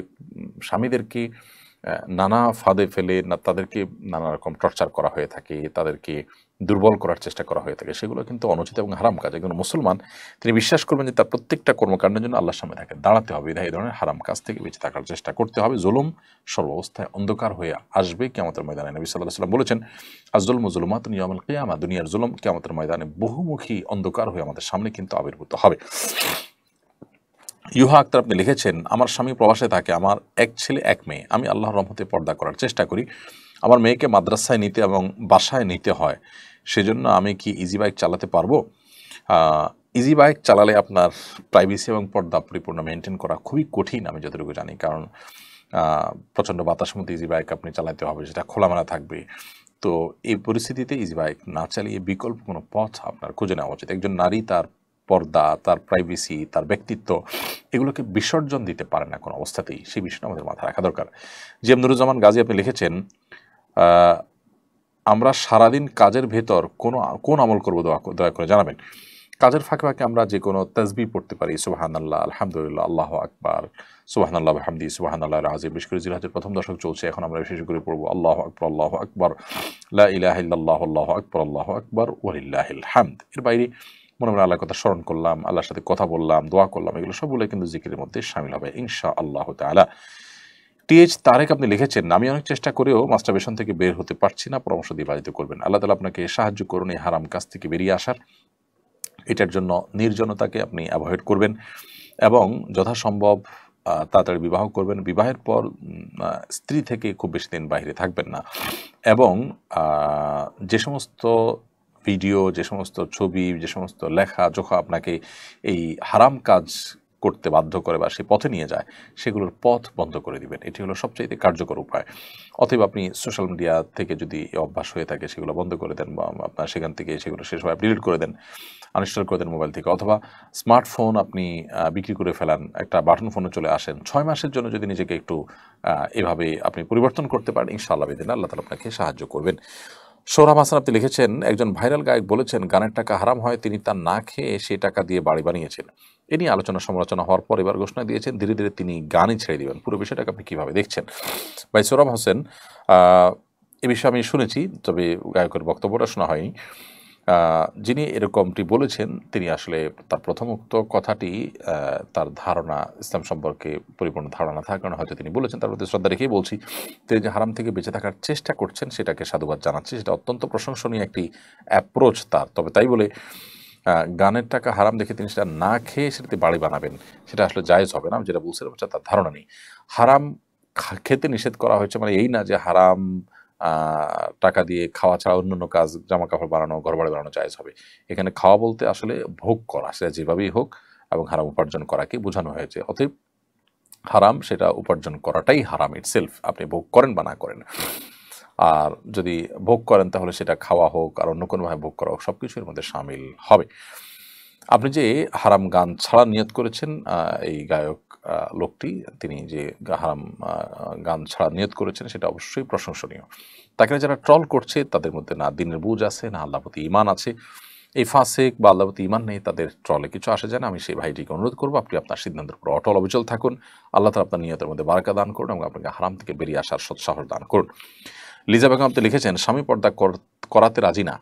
স্বামীদেরকে নানা ফাঁদে ফেলে তাদেরকে নানা রকম টর্চার করা হয়ে থাকে, তাদেরকে দুর্বল করার চেষ্টা করা হয়ে থাকে, সেগুলো কিন্তু অনুচিত এবং হারাম কাজ। একজন মুসলমান তিনি বিশ্বাস করবেন যে তার প্রত্যেকটা কর্মকাণ্ডের জন্য আল্লাহর সামনে তাকে দাঁড়াতে হবে, এই ধরনের হারাম কাজ থেকে বেঁচে থাকার চেষ্টা করতে হবে। জুলুম সর্বাবস্থায় অন্ধকার হয়ে আসবে কিয়ামতের ময়দানে। নবী সাল্লাল্লাহু আলাইহি ওয়াসাল্লাম বলেছেন, আয-যুলমু যুলুমাতুন ইয়াউমাল কিয়ামা, দুনিয়ার জুলুম কিয়ামতের ময়দানে বহুমুখী অন্ধকার হয়ে আমাদের সামনে কিন্তু আবির্ভূত হবে। ইউহা আক্তার আপনি লিখেছেন, আমার স্বামী প্রবাসে থাকে, আমার এক ছেলে এক মেয়ে, আমি আল্লাহর রহমতে পর্দা করার চেষ্টা করি। আমার মেয়েকে মাদ্রাসায় নিতে এবং বাসায় নিতে হয়, সেজন্য আমি কি ইজি বাইক চালাতে পারবো? ইজি বাইক চালালে আপনার প্রাইভেসি এবং পর্দা পরিপূর্ণ মেনটেন করা খুবই কঠিন আমি যতটুকু জানি, কারণ প্রচণ্ড বাতাসের মধ্যে ইজি বাইক আপনি চালাতে হবে, সেটা খোলামেলা থাকবে। তো এই পরিস্থিতিতে ইজি বাইক না চালিয়ে বিকল্প কোনো পথ আপনার খুঁজে নেওয়া উচিত। একজন নারী তার পর্দা, তার প্রাইভেসি, তার ব্যক্তিত্ব এগুলোকে বিসর্জন দিতে পারে না কোনো অবস্থাতেই, সেই বিষয়টা আমাদের মাথায় রাখা দরকার। জি এম নুরুজ্জামান গাজী আপনি লিখেছেন, আমরা সারাদিন কাজের ভেতর কোন আমল করবো দয়া করে জানাবেন। কাজের ফাঁকে ফাঁকে আমরা যে কোনো তাসবিহ পড়তে পারি, সুবহানাল্লাহ, আলহামদুলিল্লাহ, আল্লাহু আকবার, সুবহানাল্লাহ ওয়া বিহামদিহি, সুবহানাল্লাহিল আযীম। বিশেষ করে জিলহজের প্রথম দশক চলছে, এখন আমরা বিশেষ করে পড়বো আল্লাহু আকবার, লা ইলাহা ইল্লাল্লাহ, আল্লাহু আকবার ওয়া লিল্লাহিল হামদ। এর বাইরে মনে মনে আল্লাহর কথা স্মরণ করলাম, আল্লাহর সাথে কথা বললাম, দোয়া করলাম, এগুলো সবগুলো কিন্তু জিকিরের মধ্যে শামিল হবে ইনশাআল্লাহ তাআলা। টিএইচ তারেক আপনি লিখেছেন, আমি অনেক চেষ্টা করেও মাস্টারবেশন থেকে বের হতে পারছি না, পরামর্শ দিয়ে বাজিত করবেন। আল্লাহ তাআলা আপনাকে সাহায্য করুন এই হারাম কাজ থেকে বেরিয়ে আসার। এটার জন্য নির্জনতাকে আপনি অ্যাভয়েড করবেন এবং যথাসম্ভব তাড়াতাড়ি বিবাহ করবেন। বিবাহের পর স্ত্রী থেকে খুব বেশি দিন বাইরে থাকবেন না এবং যে সমস্ত ভিডিও, যে সমস্ত ছবি, যে সমস্ত লেখা জোখা আপনাকে এই হারাম কাজ করতে বাধ্য করে বা সেই পথে নিয়ে যায়, সেগুলোর পথ বন্ধ করে দিবেন। এটি হলো সবচেয়ে কার্যকর উপায়। অতএব আপনি সোশ্যাল মিডিয়া থেকে যদি অভ্যাস হয়ে থাকে সেগুলো বন্ধ করে দেন, বা আপনার সেখান থেকে সেগুলো শেষ হয় ডিলিট করে দেন, আনইনস্টল করে দেন মোবাইল থেকে, অথবা স্মার্টফোন আপনি বিক্রি করে ফেলান, একটা বাটন ফোনে চলে আসেন। 6 মাসের জন্য যদি নিজেকে একটু এভাবে আপনি পরিবর্তন করতে পারেন, ইনশাআল্লাহ বিদিন আল্লাহ তাআলা আপনাকে সাহায্য করবেন। সোহরাব হাসান আপনি লিখেছেন, একজন ভাইরাল গায়ক বলেছেন গানের টাকা হারাম হয়, তিনি তা না খেয়ে সেই টাকা দিয়ে বাড়ি বানিয়েছেন। এ নিয়ে আলোচনা সমালোচনা হওয়ার পর এবার ঘোষণা দিয়েছেন ধীরে ধীরে তিনি গানই ছেড়ে দিবেন। পুরো বিষয়টাকে আপনি কীভাবে দেখছেন? ভাই সোহরাব হোসেন, এ বিষয়ে আমি শুনেছি, তবে গায়কের বক্তব্যটা শোনা হয়নি। যিনি এরকমটি বলেছেন তিনি আসলে তার প্রথমোক্ত কথাটি তার ধারণা ইসলাম সম্পর্কে পরিপূর্ণ ধারণা থাকার কারণে হয়তো তিনি বলেছেন, তার প্রতি শ্রদ্ধা রেখেই বলছি। তিনি যে হারাম থেকে বেঁচে থাকার চেষ্টা করছেন সেটাকে সাধুবাদ জানাচ্ছি, সেটা অত্যন্ত প্রশংসনীয় একটি অ্যাপ্রোচ তার। তবে তাই বলে গানের টাকা হারাম দেখে তিনি সেটা না খেয়ে সেটাতে বাড়ি বানাবেন, সেটা আসলে জায়েজ হবে না। আমি যেটা বলছিলাম তার ধারণা নেই। হারাম খেতে নিষেধ করা হয়েছে মানে এই না যে হারাম টাকা দিয়ে খাওয়া ছাড়া অন্যান্য কাজ, জামা কাপড় বানানো, ঘরবাড়ি বানানো জায়েজ হবে। এখানে খাওয়া বলতে আসলে ভোগ করা, সেটা যেভাবেই হোক, এবং হারাম উপার্জন করাকে বোঝানো হয়েছে। অতএব হারাম সেটা উপার্জন করাটাই হারাম ইটসেলফ, আপনি ভোগ করেন বা না করেন। আর যদি ভোগ করেন তাহলে সেটা খাওয়া হোক আর অন্য কোনোভাবে ভোগ করা হোক, সব কিছুর মধ্যে শামিল হবে। আপনি যে হারাম গান ছাড়া নিয়ত করেছেন, এই গায়ক লোকটি তিনি যে হারাম গান ছাড়া নিয়ত করেছেন সেটা অবশ্যই প্রশংসনীয়। তাকে যারা ট্রল করছে তাদের মধ্যে না দিনের বুঝ আছে, না আল্লাহর প্রতি ঈমান আছে। এই ফাসিক বা আল্লাহর প্রতি ঈমান নেই, তাদের ট্রলে কিছু আসে যায় না। আমি সেই ভাইটিকে অনুরোধ করবো, আপনি আপনার সিদ্ধান্তের উপর অটল অবিচল থাকুন। আল্লাহ তাআলা আপনার নিয়তের মধ্যে বারাকা দান করুন এবং আপনাকে হারাম থেকে বেরিয়ে আসার সৎসাহস দান করুন। লিজা বেগম আপনি লিখেছেন, স্বামী পর্দা করাতে রাজি না,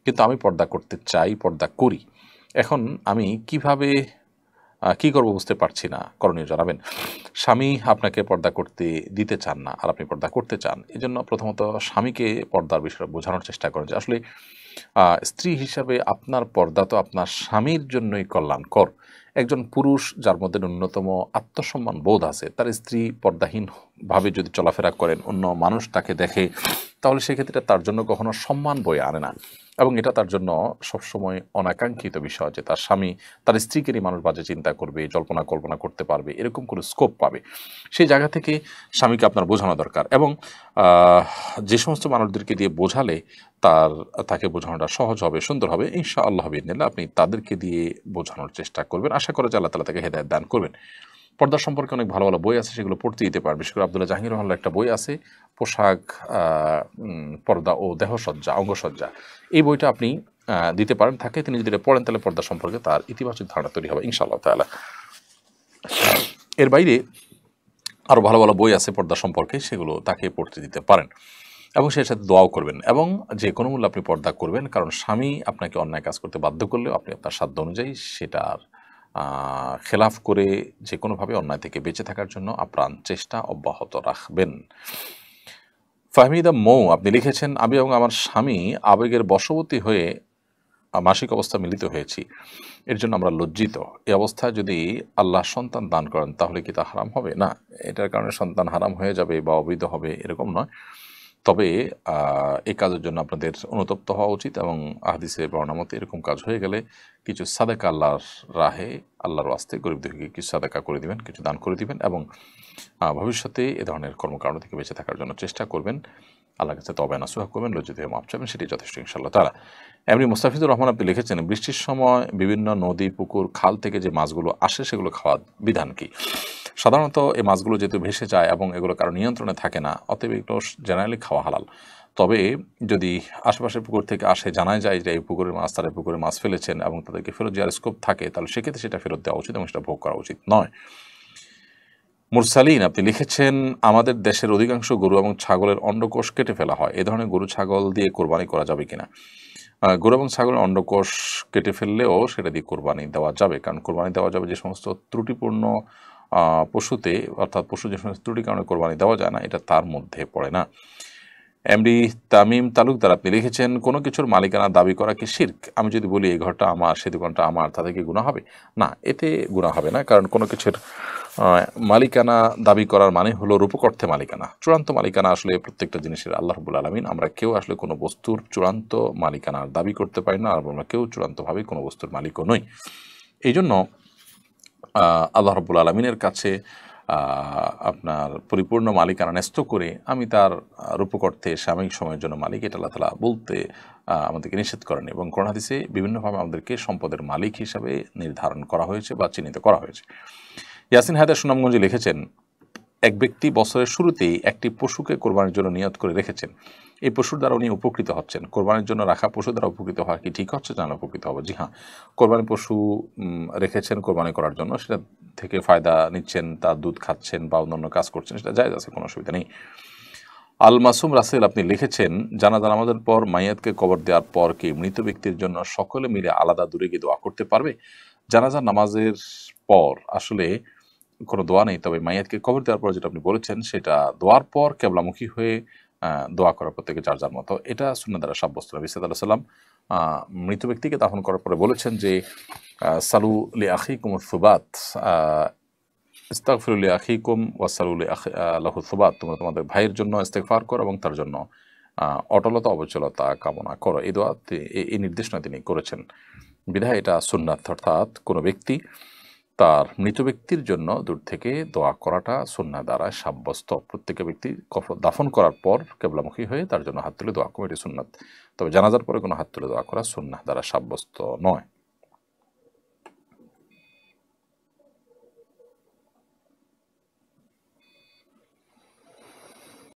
কিন্তু আমি পর্দা করতে চাই, পর্দা করি। এখন আমি কিভাবে কি করব বুঝতে পারছি না, করণীয় জানাবেন। স্বামী আপনাকে পর্দা করতে দিতে চান না আর আপনি পর্দা করতে চান, এই জন্য প্রথমত স্বামীকে পর্দার বিষয়ে বোঝানোর চেষ্টা করেন যে আসলে স্ত্রী হিসাবে আপনার পর্দা তো আপনার স্বামীর জন্যই কল্যাণকর। একজন পুরুষ যার মধ্যে ন্যূনতম আত্মসম্মান বোধ আছে, তার স্ত্রী পর্দাহীন ভাবে যদি চলাফেরা করেন, অন্য মানুষ তাকে দেখে, তাহলে সেক্ষেত্রে তার জন্য কখনো সম্মান বয়ে আনে না, এবং এটা তার জন্য সবসময় অনাকাঙ্ক্ষিত বিষয় যে তার স্বামী তার স্ত্রীকেরই মানুষ বাজে চিন্তা করবে, জল্পনা কল্পনা করতে পারবে, এরকম কোনো স্কোপ পাবে। সেই জায়গা থেকে স্বামীকে আপনার বোঝানো দরকার, এবং যে সমস্ত মানুষদেরকে দিয়ে বোঝালে তাকে বোঝানোটা সহজ হবে, সুন্দর হবে, ইনশাআল্লাহ বিইذনিল্লাহ আপনি তাদেরকে দিয়ে বোঝানোর চেষ্টা করবেন। আশা করা যায় আল্লাহ তাআলা তাকে হেদায়েত দান করবেন। পর্দা সম্পর্কে অনেক ভালো ভালো বই আছে, সেগুলো পড়তে দিতে পারেন। বিশেষ করে আব্দুল্লাহ জাহাঙ্গীর রহমানের একটা বই আছে, পোশাক, পর্দা ও দেহসজ্জা, অঙ্গসজ্জা, এই বইটা আপনি দিতে পারেন তাকে। তিনি যদি এটা পড়েন তাহলে পর্দা সম্পর্কে তার ইতিবাচক ধারণা তৈরি হবে ইনশাআল্লাহ তাআলা। এর বাইরে আরও ভালো ভালো বই আছে পর্দা সম্পর্কে, সেগুলো তাকে পড়তে দিতে পারেন, এবং সেই সাথে দোয়াও করবেন, এবং যে কোনো মূল্যে আপনি পর্দা করবেন, কারণ স্বামী আপনাকে অন্যায় কাজ করতে বাধ্য করলেও আপনি আপনার সাধ্য অনুযায়ী সেটার খেলাফ করে যে কোনোভাবে অন্যায় থেকে বেঁচে থাকার জন্য আপ্রাণ চেষ্টা অব্যাহত রাখবেন। ফাহমিদা মৌ আপনি লিখেছেন, আমি এবং আমার স্বামী আবেগের বশবর্তী হয়ে মাসিক অবস্থা মিলিত হয়েছি, এর জন্য আমরা লজ্জিত। এই অবস্থায় যদি আল্লাহ সন্তান দান করেন তাহলে কি তা হারাম হবে? না, এটার কারণে সন্তান হারাম হয়ে যাবে বা অবৈধ হবে এরকম নয়। তবে এই কাজের জন্য আপনাদের অনুতপ্ত হওয়া উচিত, এবং হাদিসে বর্ণনা মতে এরকম কাজ হয়ে গেলে কিছু সাদাকা আল্লাহর রাহে, আল্লাহর ওয়াস্তে গরিব দুঃখীকে কিছু সাদাকা করে দিবেন, কিছু দান করে দিবেন, এবং ভবিষ্যতে এ ধরনের কর্মকাণ্ড থেকে বেঁচে থাকার জন্য চেষ্টা করবেন। আল্লাহর কাছে তওবা নসুহা করবেন, লজ্জিত হয়ে মাপ চাইবেন, সেটি যথেষ্ট ইনশাআল্লাহ তাআলা। এমনি মুস্তাফিজুর রহমান আপনি লিখেছেন, বৃষ্টির সময় বিভিন্ন নদী, পুকুর, খাল থেকে যে মাছগুলো আসে সেগুলো খাওয়ার বিধান কি? সাধারণত এই মাছগুলো যেহেতু ভেসে যায় এবং এগুলো কারো নিয়ন্ত্রণে থাকে না, অতএব এগুলো জেনারেলি খাওয়া হালাল। তবে যদি আশেপাশের পুকুর থেকে আসে, জানা যায় যে এই পুকুরের মাছ, তারা পুকুরে মাছ ফেলেছেন এবং তাদেরকে ফেরত দেওয়ার স্কোপ থাকে, তাহলে সেক্ষেত্রে সেটা ফেরত দেওয়া উচিত এবং সেটা ভোগ করা উচিত নয়। মুরসালিন আপনি লিখেছেন, আমাদের দেশের অধিকাংশ গরু এবং ছাগলের অন্ডকোষ কেটে ফেলা হয়, এ ধরনের গরু ছাগল দিয়ে কোরবানি করা যাবে কিনা? গরু এবং ছাগলের অন্ডকোষ কেটে ফেললেও সেটা দিয়ে কোরবানি দেওয়া যাবে, কারণ কোরবানি দেওয়া যাবে যে সমস্ত ত্রুটিপূর্ণ পশুতে, অর্থাৎ পশু যে সমস্ত ত্রুটির কারণে কোরবানি দেওয়া যায় না, এটা তার মধ্যে পড়ে না। এমডি তামিম তালুকদার আপনি লিখেছেন, কোনো কিছুর মালিকানা দাবি করা কি শিরক? আমি যদি বলি এই ঘরটা আমার, সেই দোকানটা আমার, তাতে কি গুনাহ হবে? না, এতে গুনাহ হবে না, কারণ কোনো কিছুর মালিকানা দাবি করার মানে হলো রূপকর্থে মালিকানা। চূড়ান্ত মালিকানা আসলে প্রত্যেকটা জিনিসের আল্লাহ রাব্বুল আলামিন। আমরা কেউ আসলে কোনো বস্তুর চূড়ান্ত মালিকানার দাবি করতে পারি না, আর আমরা কেউ চূড়ান্তভাবে কোনো বস্তুর মালিকও নই। এই জন্য আল্লাহ রাব্বুল আলামিনের কাছে আপনার পরিপূর্ণ মালিকানা ন্যস্ত করে আমি তার রূপকর্থে সাময়িক সময়ের জন্য মালিক, এটা আল্লাহ তাআলা বলতে আমাদেরকে নিষেধ করেন, এবং কোরআন হাদিসে বিভিন্নভাবে আমাদেরকে সম্পদের মালিক হিসাবে নির্ধারণ করা হয়েছে বা চিহ্নিত করা হয়েছে। ইয়াসিন হায়দার সুনামগঞ্জে লিখেছেন, এক ব্যক্তি বছরের শুরুতেই একটি পশুকে কোরবানির জন্য নিয়ত করে রেখেছেন, এই পশুর দ্বারা উনি উপকৃত হচ্ছেন। কোরবানির জন্য রাখা পশু দ্বারা উপকৃত হওয়া কি ঠিক হচ্ছে? জানা উপকৃত হবে। জি হ্যাঁ, কোরবানি পশু রেখেছেন কোরবানি করার জন্য, সেটা থেকে ফায়দা নিচ্ছেন, তার দুধ খাচ্ছেন বা অন্যান্য কাজ করছেন, সেটা জায়েজ আছে, কোনো অসুবিধা নেই। আল মাসুম রাসেল আপনি লিখেছেন, জানাজা নামাজের পর মাইয়াতকে কবর দেওয়ার পর কি মৃত ব্যক্তির জন্য সকলে মিলে আলাদা দূরে গিয়ে দোয়া করতে পারবে? জানাজা নামাজের পর আসলে কোনো দোয়া নেই, তবে মাইয়াতকে কবর দেওয়ার পর যেটা আপনি বলেছেন, সেটা দোয়ার পর কেবলামুখী হয়ে দোয়া করা প্রত্যেকে যার যার মতো, এটা সুন্নাহ দ্বারা সাব্যস্ত। নবী সাল্লাল্লাহু আলাইহি ওয়াসাল্লাম মৃত ব্যক্তিকে দাফন করার পরে বলেছেন যে, সালু লি আখিকুমুস সুবাত, ইস্তাগফিরু লি আখিকুম ওয়াসালু লাহু সুবাত, তোমরা তোমাদের ভাইয়ের জন্য ইস্তেগফার করো এবং তার জন্য অটলতা অবচলতা কামনা করো। এই দোয়াতে এই নির্দেশনা তিনি করেছেন, বিধায় এটা সুন্নাত, অর্থাৎ কোনো ব্যক্তি তার মৃত ব্যক্তির জন্য দূর থেকে দোয়া করাটা সুন্নাহ দ্বারা সাব্যস্ত। প্রত্যেক ব্যক্তি দাফন করার পর কেবলামুখী হয়ে তার জন্য হাত তুলে দোয়া করা, এটি সুন্নাত। তবে জানাজার পরে কোনো হাত তুলে দোয়া করা সুন্নাহ দ্বারা সাব্যস্ত নয়।